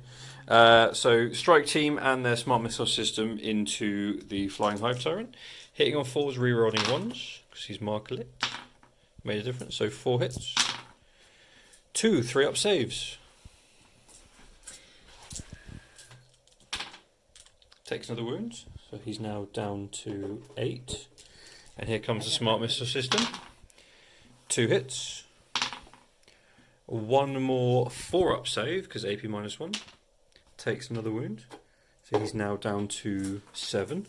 there. So strike team and their smart missile system into the Flying Hive Tyrant. Hitting on 4s, rerolling 1s, because he's marker lit. Made a difference, so 4 hits. 2 3-up saves. Takes another wound, so he's now down to 8. And here comes the smart missile system. 2 hits. 1 more 4-up save, because AP -1. Takes another wound. So he's now down to 7.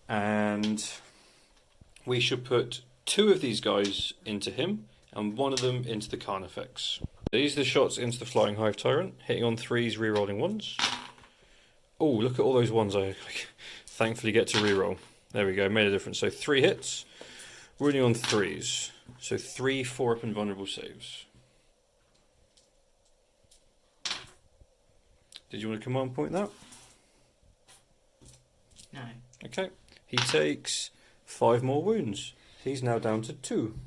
And we should put 2 of these guys into him, and 1 of them into the Carnifex. These are the shots into the Flying Hive Tyrant. Hitting on 3s, re-rolling 1s. Oh, look at all those 1s I thankfully get to re-roll. There we go, made a difference. So 3 hits, wounding on 3s. So 3 4-up and vulnerable saves. Did you want to command point that? No. Okay. He takes 5 more wounds. He's now down to 2.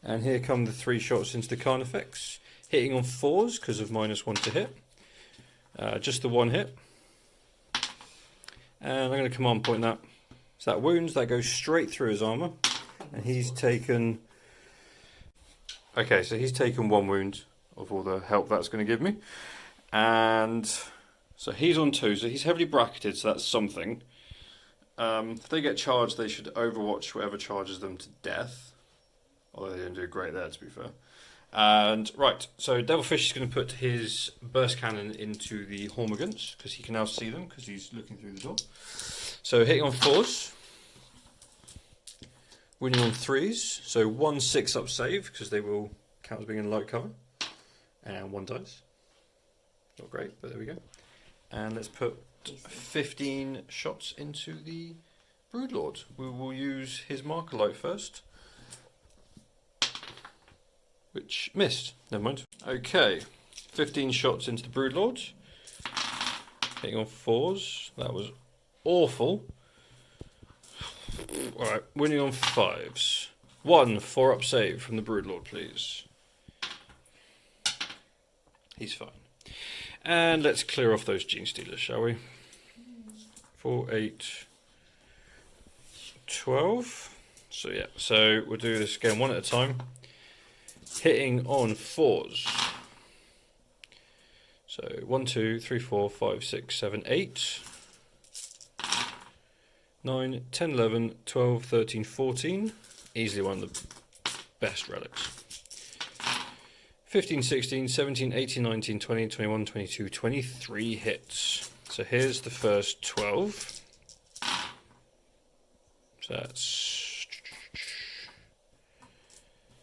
And here come the 3 shots into the Carnifex. Hitting on 4s because of -1 to hit. Just the 1 hit. And I'm going to command point that. So that wounds, that goes straight through his armour. And he's taken... Okay, so he's taken 1 wound of all the help that's going to give me. And so he's on 2, so he's heavily bracketed, so that's something. If they get charged, they should overwatch whoever charges them to death. Although they didn't do great there, to be fair. And, right, so Devilfish is going to put his burst cannon into the Hormigants, because he can now see them, because he's looking through the door. So hitting on 4s. Winning on 3s. So 1 6-up save, because they will count as being in light cover. And 1 dice. Not great, but there we go. And let's put 15 shots into the Broodlord. We will use his marker light first, which missed. Never mind. Okay, 15 shots into the Broodlord. Hitting on 4s. That was awful. Alright, winning on 5s. 1 4-up save from the Broodlord, please. He's fine. And let's clear off those Gene Stealers, shall we? 4, 8, 12. So yeah, so we'll do this again 1 at a time. Hitting on 4s. So 1, 2, 3, 4, 5, 6, 7, 8. 9, 10, 11, 12, 13, 14. Easily one of the best relics. 15, 16, 17, 18, 19, 20, 21, 22, 23 hits. So here's the first 12. So that's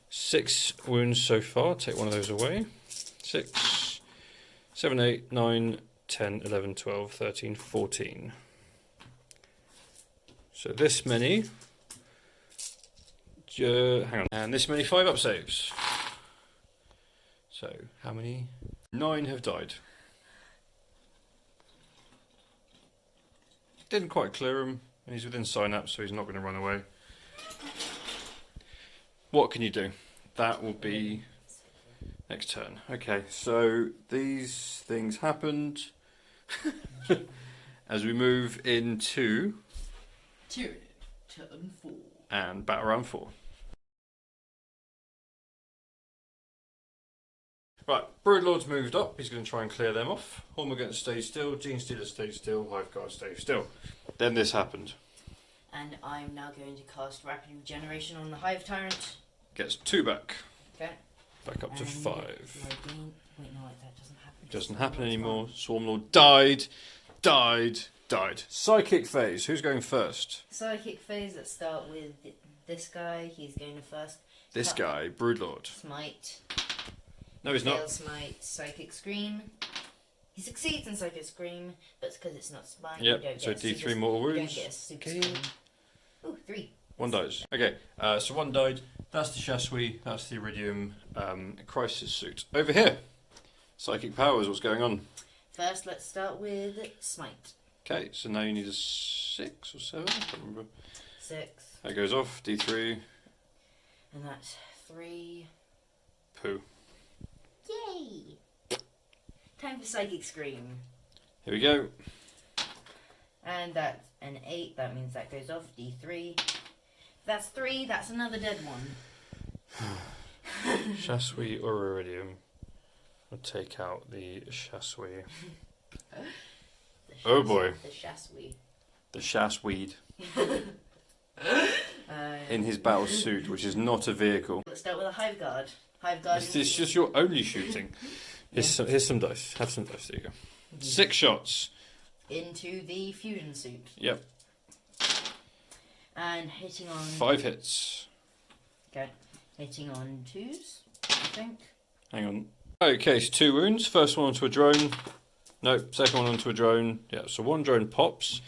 6 wounds so far. Take one of those away. 6, 7, 8, 9, 10, 11, 12, 13, 14. So this many. Hang on. And this many 5-up saves. So how many? 9 have died. Didn't quite clear him, and he's within synapse, so he's not going to run away. What can you do? That will be next turn. Okay, so these things happened as we move into Tyranid, turn 4. And battle round 4. Right, Broodlord's moved up. He's going to try and clear them off. Hormagaunts stay still. Genestealer stays still. Hiveguard stays still. Then this happened. And I'm now going to cast Rapid Regeneration on the Hive Tyrant. Gets 2 back. Okay. Back up to 5. Wait, no, that doesn't happen. Doesn't happen anymore. Swarmlord died. Psychic phase. Who's going first? Psychic phase. Let's start with this guy. He's going to first. This guy, Broodlord. Smite. No, he's Fail not. Smite. Psychic Scream. He succeeds in Psychic Scream, but because it's not Smite, Yep, you don't so get a D3 super, mortal you wounds. don't get a super Okay. scream. Ooh, 3. 1 dies. Okay, so 1 died. That's the Shas'el, that's the Iridium crisis suit. Over here, psychic powers. What's going on? First, let's start with Smite. Okay, so now you need a 6 or 7. I can't remember. 6. That goes off. D3. And that's 3. Poo. Yay! Time for Psychic Scream. Here we go. And that's an 8. That means that goes off. D3. That's 3. That's another dead one. Shas'el or Iridium. I'll take out the Shas'el. Oh boy. The Shas'el. The Shas'weed. In his battle suit, which is not a vehicle. Let's start with a Hive Guard. Hive Guard. It's just your only shooting. Here's some dice. Have some dice. There you go. 6 shots. Into the fusion suit. Yep. And hitting on... 5 hits. Okay. Hitting on 2s, I think. Hang on. Okay, so 2 wounds. First one onto a drone. Nope, second one onto a drone. Yeah, so 1 drone pops.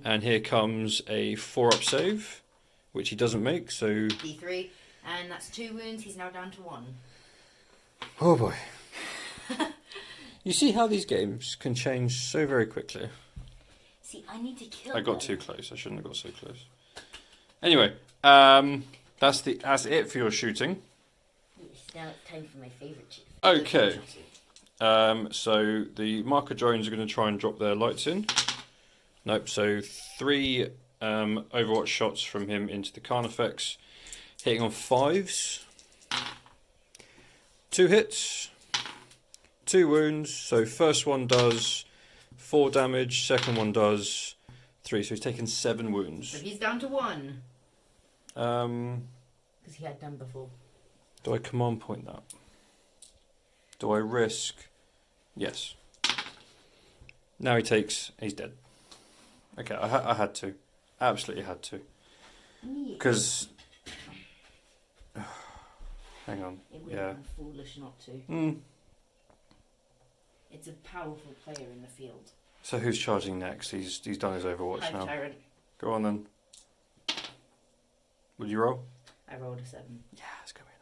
And here comes a 4-up save, which he doesn't make, so... D3. And that's 2 wounds. He's now down to 1. Oh boy. You see how these games can change so very quickly. See, I need to kill I got them. too close. I shouldn't have got so close. Anyway, that's it for your shooting. It's now time for my favourite chief. Okay. So the marker drones are going to try and drop their lights in. Nope. So 3 Overwatch shots from him into the Carnifex, hitting on 5s. 2 hits, 2 wounds. So first one does 4 damage. Second one does 3. So he's taken 7 wounds. So he's down to 1. Because he had done before. Do I command point that? Do I risk? Yes. Now he's dead. Okay, I had to. Absolutely had to. Because... hang on. It would have been foolish not to. It's a powerful player in the field. So who's charging next? He's done his Overwatch Hive now. Tyrant. Go on then. Would you roll? I rolled a 7. Yeah, it's going to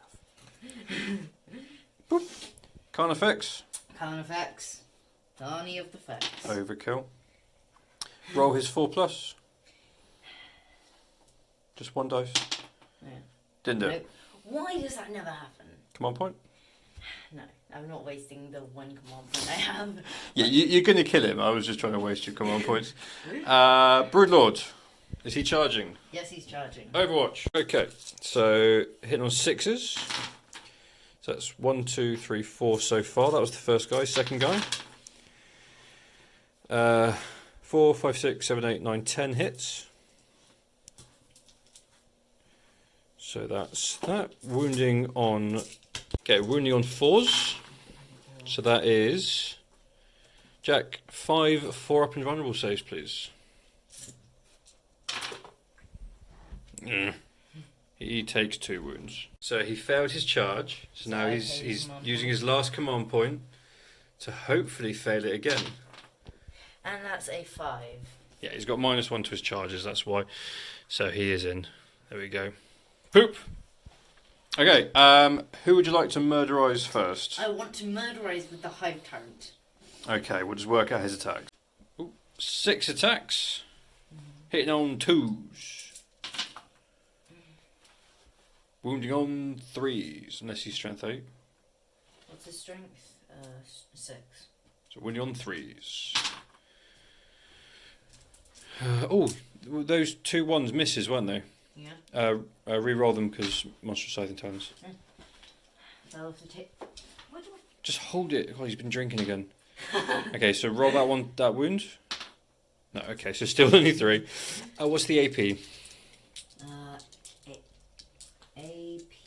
be enough. Boop. Carnifex. Carnifex. Carney of the Fex. Overkill. Roll his 4+. Just 1 dice. Yeah. Didn't do it. Why does that never happen? Command point. No, I'm not wasting the 1 command point I have. Yeah, you're going to kill him. I was just trying to waste your command points. Broodlord. Is he charging? Yes, he's charging. Overwatch. Okay, so hitting on 6s. So that's 1, 2, 3, 4 so far. That was the first guy. Second guy. 4, 5, 6, 7, 8, 9, 10 hits. So that's that. Wounding on... Okay, wounding on 4s. So that is... Jack, 5 4-up invulnerable saves, please. He takes 2 wounds. So he failed his charge. So now he's using his last command point to hopefully fail it again. And that's a 5. Yeah, he's got -1 to his charges, that's why. So he is in. There we go. Poop! Okay, who would you like to murderize first? I want to murderize with the Hive Tyrant. Okay, we'll just work out his attacks. Ooh, 6 attacks. Hitting on 2s. Wounding on 3s, unless he's strength 8. What's his strength? 6. So wounding on 3s. Oh, those 2 1s misses, weren't they? Yeah. Re-roll them because monstrous scything talons. Fell off the tip. Just hold it. Oh, he's been drinking again. Okay, so roll that wound. No, okay, so still only 3. What's the AP? AP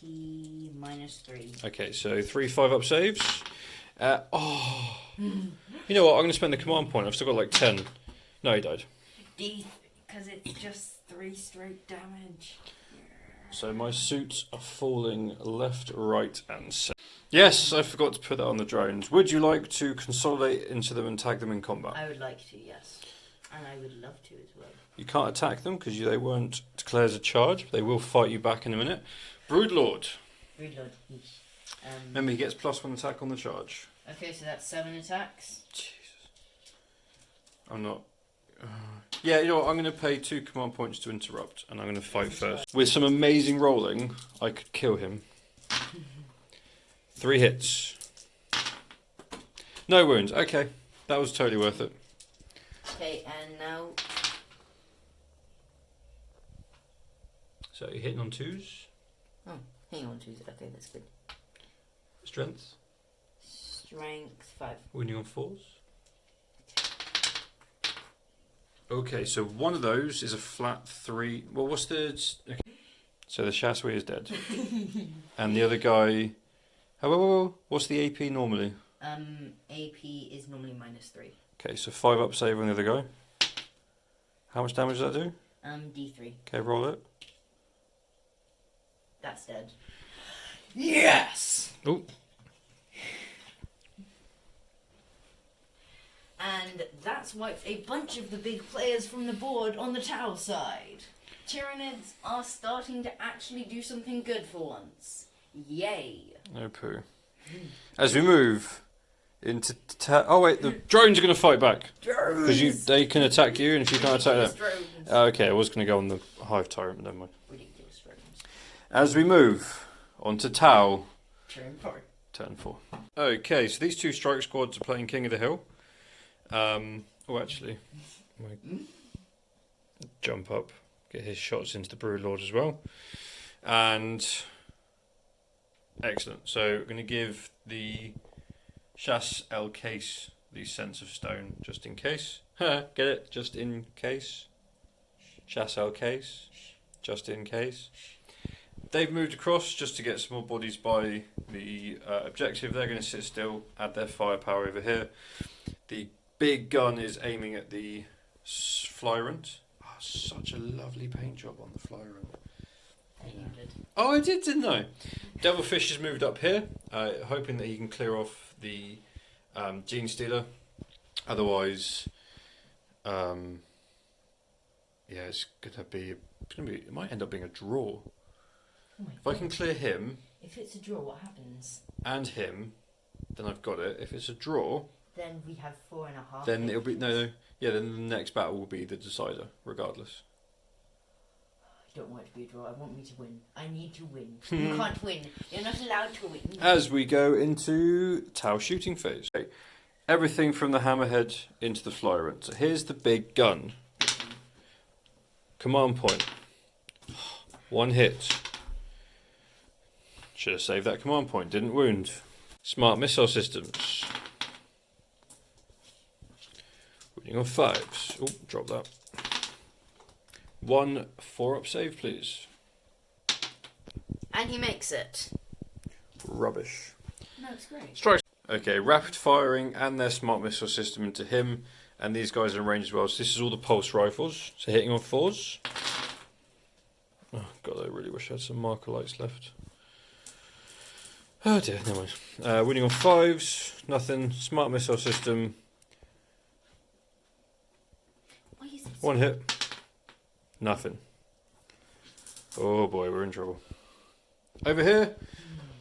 -3. Okay, so 3 5-up saves. You know what? I'm going to spend the command point. I've still got like 10. No, he died. Because it's just 3 straight damage. So my suits are falling left, right, and centre. Yes, I forgot to put that on the drones. Would you like to consolidate into them and tag them in combat? I would like to, yes. And I would love to as well. You can't attack them because they weren't declared as a charge. They will fight you back in a minute. Broodlord. Broodlord. Remember, he gets +1 attack on the charge. Okay, so that's 7 attacks. Jesus. I'm not... yeah, you know what? I'm going to pay 2 command points to interrupt, and I'm going to fight first. With some amazing rolling, I could kill him. 3 hits. No wounds. Okay, that was totally worth it. Okay, and now... So you're hitting on 2s. Oh, hang on, 2s. Okay, that's good. Strength. Strength 5. Wounding on 4s. Okay, so one of those is a flat 3. Well, what's the... Okay. So the Shas'el is dead. And the other guy... Oh, what's the AP normally? AP is normally -3. Okay, so 5-up save on the other guy. How much damage does that do? D3. Okay, roll it. That's dead. Yes! Oh. And that's wiped a bunch of the big players from the board on the Tau side. Tyranids are starting to actually do something good for once. Yay! No poo. As we move into... oh wait, the drones are going to fight back. Because they can attack you, and if you can't attack them... okay, I was going to go on the Hive Tyrant, but never mind. Ridiculous drones. As we move onto Tau... Turn 4. Turn 4. Okay, so these 2 strike squads are playing King of the Hill. Oh, actually... jump up, get his shots into the Broodlord as well. And... excellent. So we're going to give the Shas'el Kais the Sense of Stone, just in case. Get it? Just in case. Shas'el Kais, just in case. They've moved across just to get some more bodies by the objective. They're going to sit still, add their firepower over here. The big gun is aiming at the Flyrant. Oh, such a lovely paint job on the Flyrant. Oh, I did, didn't I? Devilfish has moved up here, hoping that he can clear off the Gene Stealer. Otherwise, yeah, it's gonna be. It might end up being a draw. Oh if I can clear him. If it's a draw, what happens? And him, then I've got it. If it's a draw, then we have 4.5. Then it'll be no. Yeah, then the next battle will be the decider, regardless. I don't want it to be a draw. I want me to win. I need to win. You can't win. You're not allowed to win. As we go into Tau shooting phase. Okay. Everything from the hammerhead into the Flyrant. So here's the big gun. Command point. 1 hit. Should have saved that command point. Didn't wound. Smart missile systems. Wounding on 5s. Oh, drop that. 1 4-up save, please. And he makes it. Rubbish. No, it's great. Strikes. Okay, rapid firing and their smart missile system into him. And these guys are in range as well. So this is all the pulse rifles. So hitting on 4s. Oh, God, I really wish I had some marker lights left. Oh dear, never mind. Winning on 5s. Nothing. Smart missile system. Why is it? 1 hit. Nothing. Oh boy, we're in trouble. Over here,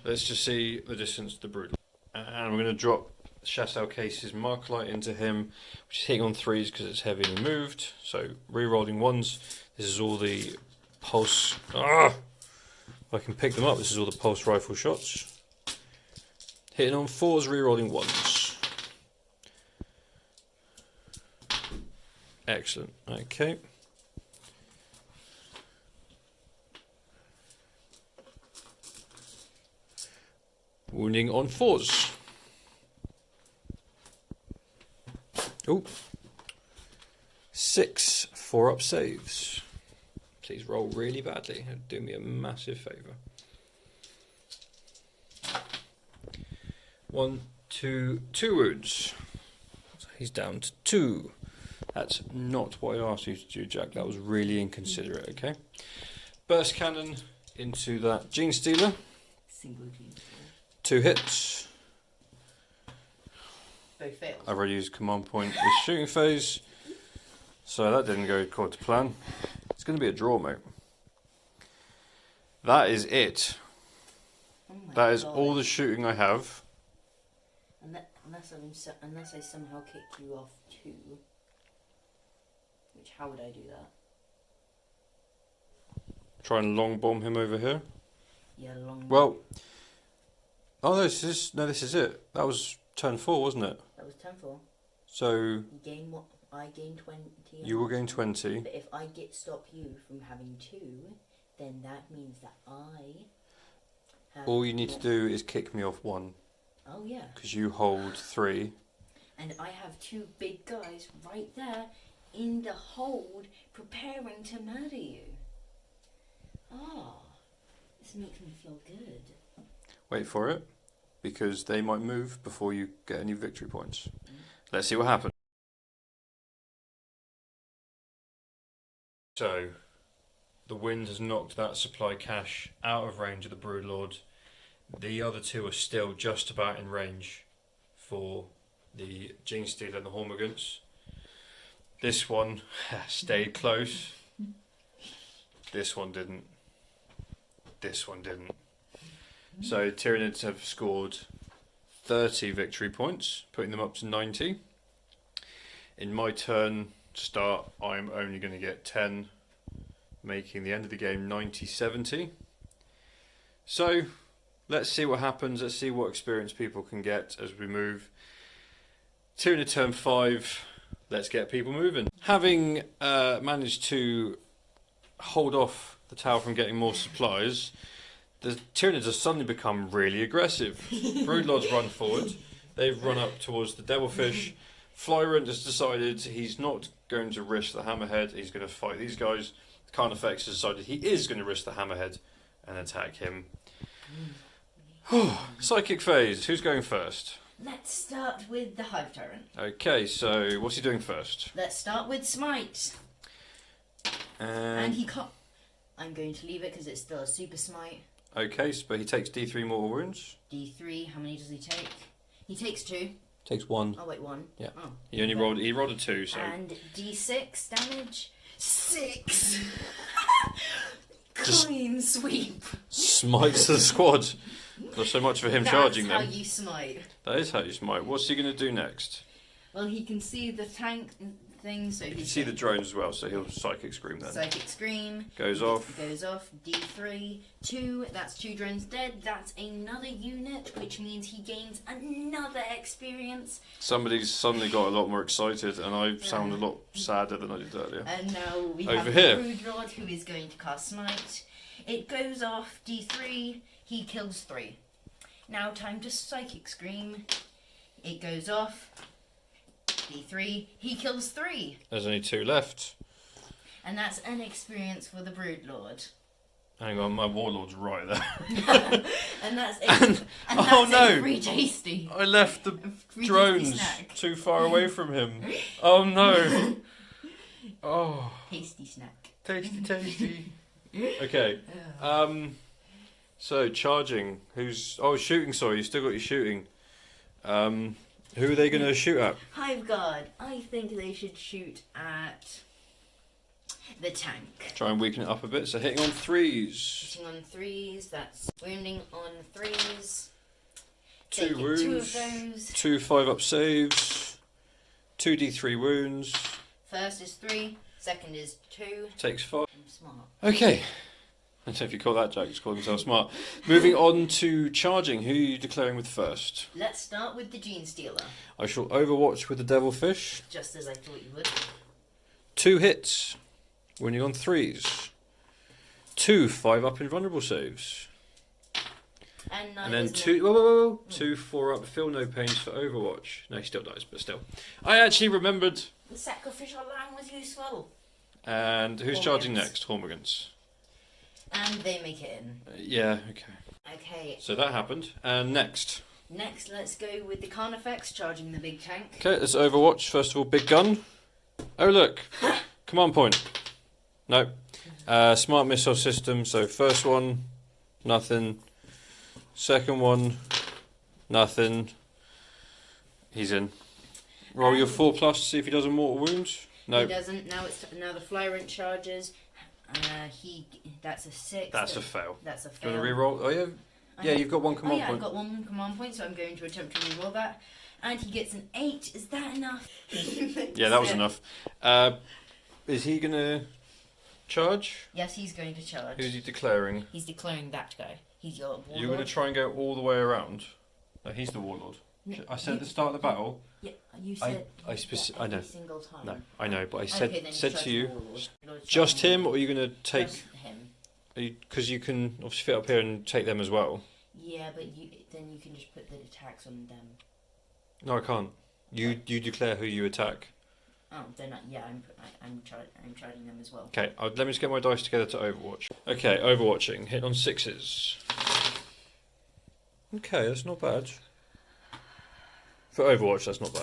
let's just see the distance to the Brood. And we're going to drop Shas'el Kais' mark light into him, which is hitting on 3s because it's heavily moved. So re-rolling 1s. This is all the pulse. If I can pick them up, this is all the pulse rifle shots. Hitting on 4s, re-rolling 1s. Excellent. Okay. Wounding on 4s. Oh. 6 4-up saves. Please roll really badly. It'd do me a massive favour. 1, 2, 2 wounds. So he's down to 2. That's not what I asked you to do, Jack. That was really inconsiderate, okay? Burst cannon into that Gene Stealer. Single Gene Stealer. 2 hits. Both failed. I've already used command point with shooting phase. So that didn't go according to plan. It's going to be a draw, mate. That is it. Oh my That is God. all the shooting I have. Unless I somehow kick you off 2. Which, how would I do that? Try and long bomb him over here. Yeah, long. Well, oh no, this is it. That was turn 4, wasn't it? That was 10-4. So You gain what? I gain 20. you will gain 20. But if I stop you from having 2, then that means that I have. All you need to do is kick me off 1 Oh yeah. because you hold 3. And I have 2 big guys right there in the hold preparing to murder you. This makes me feel good. Wait for it, because they might move before you get any victory points. Let's see what happens. So, the wind has knocked that supply cache out of range of the Broodlord. The other 2 are still just about in range for the Gene Stealer and the Hormigants. This one stayed close. This one didn't. This one didn't. So Tyranids have scored 30 victory points, putting them up to 90. In my turn to start, I'm only going to get 10, making the end of the game 90-70. So let's see what happens. Let's see what experience people can get as we move. Tyranid turn 5. Let's get people moving. Having managed to hold off the tower from getting more supplies, the Tyranids have suddenly become really aggressive. Broodlords run forward. They've run up towards the Devilfish. Flyrant has decided he's not going to risk the Hammerhead. He's going to fight these guys. Carnifex has decided he is going to risk the Hammerhead and attack him. Psychic phase. Who's going first? Let's start with the Hive Tyrant. Okay, so what's he doing first? Let's start with Smite. And he can't. I'm going to leave it because it's still a super smite. Okay, but he takes D3 mortal wounds. D3, how many does he take? He takes 2. Takes 1. Oh, wait, 1. Yeah. Oh. He rolled a 2, so. And D6 damage. 6! Just Clean sweep. Smites the squad. Not so much for him charging them. That's how you smite. That is how you smite. What's he going to do next? Well, he can see the tank thing, so He can see the drones as well, so he'll Psychic Scream then. Psychic Scream. Goes off. Goes off. D3. 2. That's 2 drones dead. That's another unit, which means he gains another experience. Somebody's suddenly got a lot more excited, and I sound a lot sadder than I did earlier. And now we Over have here. the Broodlord, who is going to cast Smite. It goes off. D3. He kills 3. Now time to Psychic Scream. It goes off. D3. He kills 3. There's only 2 left. And that's an experience for the Broodlord. Hang on, my warlord's right there. And that's it. And that's oh no! Free tasty. I left the Free drones tasty snack. too far away from him. Oh no! Oh. Tasty snack. Tasty. Okay. So charging. Shooting? Sorry, you still got your shooting. Who are they going to shoot at? Hive Guard. I think they should shoot at the tank. Try and weaken it up a bit. So hitting on 3s. Hitting on 3s. That's wounding on 3s. 2 wounds. 2 of those. 2 5-up saves. 2d3 wounds. First is 3. Second is 2. Takes 5. I'm smart. Okay. I don't know if you call that Jack, just call himself smart. Moving on to charging. Who are you declaring with first? Let's start with the Gene Stealer. I shall overwatch with the Devilfish. Just as I thought you would. 2 hits. Winning on 3s. 2 5-up invulnerable saves. And then 2 2 4-up feel no pains for Overwatch. No, he still dies, but still. I actually remembered. The sacrificial lamb was useful. And who's charging next? Hormigans. And they make it in. Yeah, okay. Okay. So that happened. And next. Next, let's go with the Carnifex charging the big tank. Okay, let's Overwatch. First of all, big gun. Oh, look. Command point. No. Smart missile system. So first one, nothing. Second one, nothing. He's in. Roll your 4+ to see if he does a mortal wound. No. He doesn't. Now the Flyrant charges. That's a 6. That's a fail. That's a Do fail. you want to reroll? Oh yeah. Yeah, you've got 1 command point. I've got 1 command point, so I'm going to attempt to reroll that. And he gets an 8. Is that enough? Yeah, that was enough. Is he gonna charge? Yes, he's going to charge. Who's he declaring? He's declaring that guy. He's your warlord. You're gonna try and go all the way around. No, he's the warlord. No, I said at the start of the battle. Yeah, you said I know. every single time. No, I know, but I Okay, said to you, warlord. just him, or are you gonna take? Just him. Because you can obviously fit up here and take them as well. Yeah, but then you can just put the attacks on them. No, I can't. You declare who you attack. Oh, they're not. Yeah, I'm charging them as well. Okay, let me just get my dice together to Overwatch. Okay, Overwatching. Hit on 6s. Okay, that's not bad. For Overwatch, that's not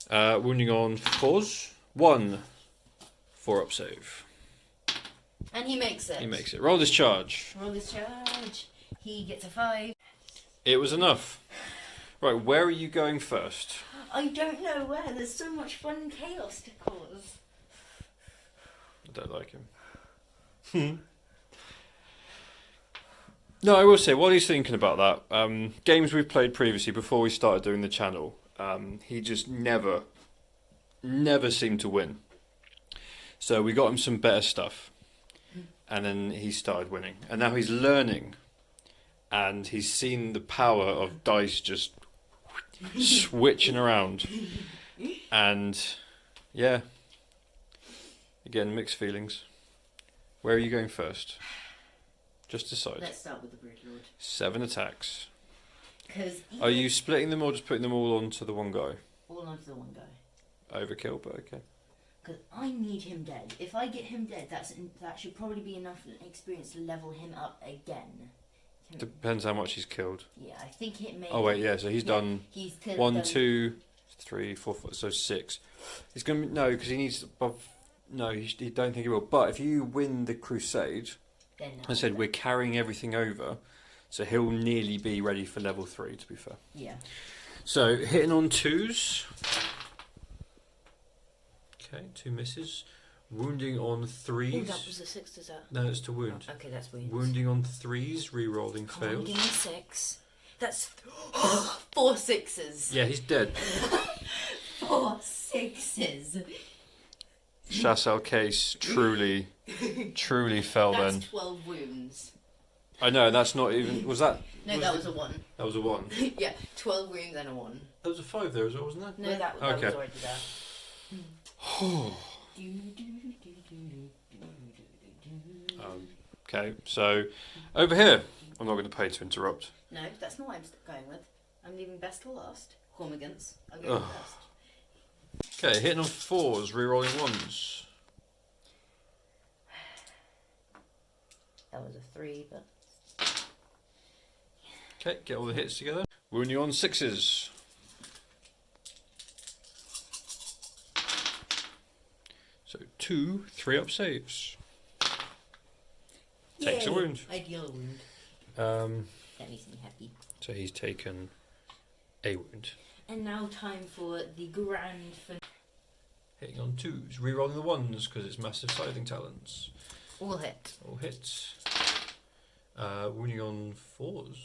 bad. Wounding on 4s. 1 4-up save. And he makes it. He makes it. Roll this charge. Roll this charge. He gets a 5. It was enough. Right, where are you going first? I don't know where. There's so much fun and chaos to cause. I don't like him. No, I will say, while he's thinking about that, games we've played previously before we started doing the channel, he just never seemed to win. So we got him some better stuff. And then he started winning. And now he's learning. And he's seen the power of dice just switching around. And, yeah. Again, mixed feelings. Where are you going first? Just decide. Let's start with the Broodlord. 7 attacks. Are you splitting them or just putting them all onto the one guy? All onto the one guy. Overkill, but okay. Because I need him dead. If I get him dead, that should probably be enough experience to level him up again. Depends how much he's killed. Yeah, I think it may. Oh wait, yeah. So he's done. He's 1, 2, 3, 4, 5, so 6. He's gonna because he needs above. No, he don't think he will. But if you win the crusade, then I said we're carrying everything over, so he'll nearly be ready for level 3. To be fair. Yeah. So hitting on 2s. Okay, 2 misses. Wounding on 3s. Oh, that was a 6, is that? No, it's to wound. Oh, okay, that's wounds. Wounding on 3s, re-rolling Come on, fails. give me 6. That's 4 6s. Yeah, he's dead. 4 6s. Shas'el Kais truly fell That's then. 12 wounds. I know, that's not even... Was that... No, that was a 1. That was a 1. Yeah, 12 wounds and a 1. There was a 5 there as well, wasn't there? No, that was already there. Okay, so over here. I'm not going to pay to interrupt. No, that's not what I'm going with. I'm leaving best to last. Hormigans. I'm going first. Okay, hitting on 4s, re-rolling 1s. That was a 3, but... Okay, get all the hits together. Wounding on 6s. So 2 3-up saves. Takes a wound. Ideal wound. That makes me happy. So he's taken a wound. And now time for the grand finale. Hitting on 2s, rerolling the 1s because it's massive scything talents. All hit. All hits. Wounding on 4s.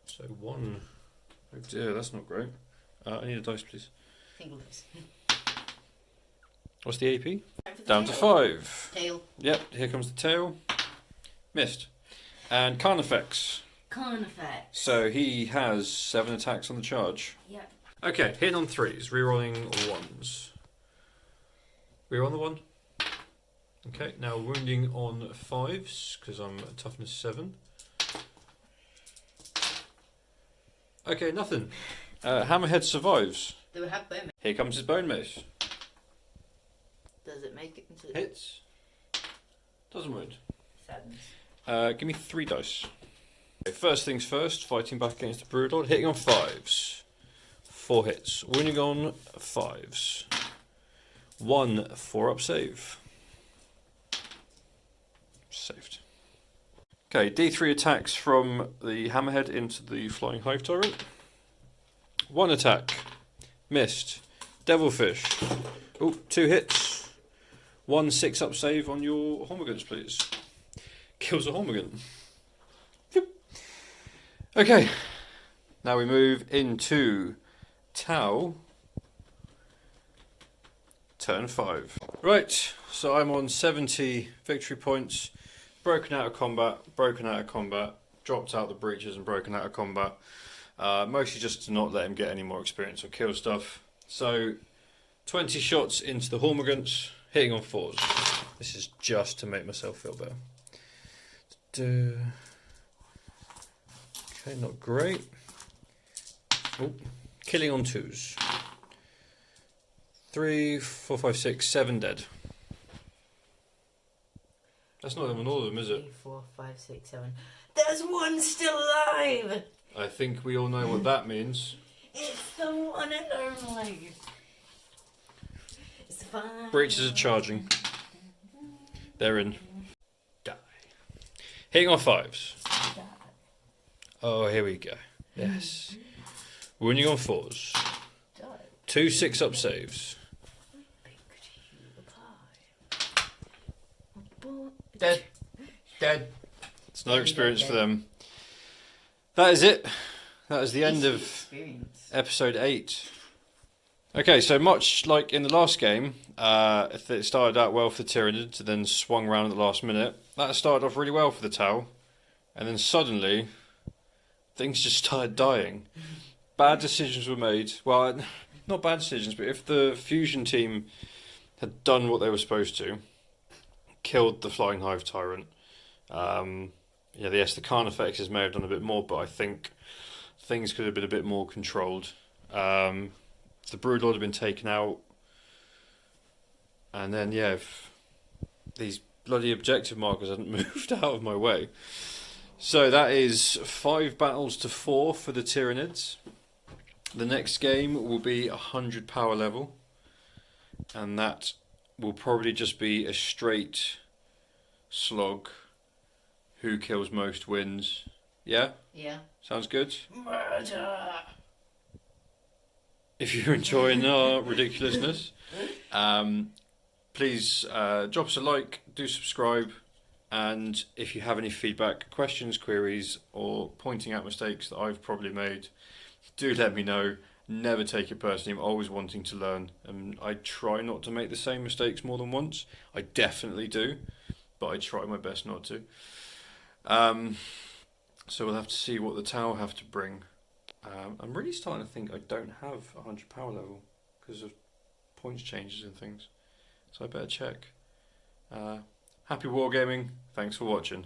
So 1. Oh dear, that's not great. I need a dice, please. Single dice. What's the AP? Down to 5. Tail. Yep, here comes the tail. Missed. And Carnifex. Carnifex. So he has 7 attacks on the charge. Yep. Okay, hitting on 3s, rerolling 1s. Reroll the 1. Okay, now wounding on 5s, because I'm at toughness 7. Okay, nothing. Hammerhead survives. Do we have bone mace? Here comes his bone mace. Does it make it into... Hits. Doesn't wound. Sadness. Give me 3 dice. Okay, first things first, fighting back against the Broodlord, hitting on 5s. 4 hits. Wounding on 5s. 1 4-up save. Saved. Okay, D3 attacks from the Hammerhead into the Flying Hive Tyrant. 1 attack. Missed. Devilfish. Oh, 2 hits. 1 6-up save on your Hormagaunts, please. Kills a Hormagaunt. Okay, now we move into Tau. Turn 5. Right, so I'm on 70 victory points. Broken out of combat, dropped out the breaches and broken out of combat. Mostly just to not let him get any more experience or kill stuff. So, 20 shots into the Hormagaunts, hitting on 4s. This is just to make myself feel better. Okay, not great. Oh, killing on 2s. 3, 4, 5, 6, 7 dead. That's not even all of them, is it? 3, 4, 5, 6, 7. There's 1 still alive! I think we all know what that means. It's the one and only. It's the fine. Breaches are charging. They're in. Die. Hitting on 5s. Oh, here we go. Yes. Wounding on 4s. 2 6-up saves. Dead. Dead. It's no experience for them. That is it. That is the end of episode 8. Okay, so much like in the last game, it started out well for the Tyranids, then swung around at the last minute. That started off really well for the Tau, and then suddenly things just started dying. Bad decisions were made. Well, not bad decisions, but if the fusion team had done what they were supposed to, killed the Flying Hive Tyrant, yes, the Carnifexes may have done a bit more, but I think things could have been a bit more controlled. The Broodlord had been taken out, and then if these bloody objective markers hadn't moved out of my way. So that is 5 battles to 4 for the Tyranids. The next game will be 100 power level, and that will probably just be a straight slog. Who kills most wins. Yeah? Yeah. Sounds good? Murder! If you're enjoying our ridiculousness, please drop us a like, do subscribe, and if you have any feedback, questions, queries, or pointing out mistakes that I've probably made, do let me know. Never take it personally. I'm always wanting to learn, and I try not to make the same mistakes more than once. I definitely do, but I try my best not to. So we'll have to see what the Tau have to bring. I'm really starting to think I don't have 100 power level because of points changes and things. So I better check. Happy wargaming. Thanks for watching.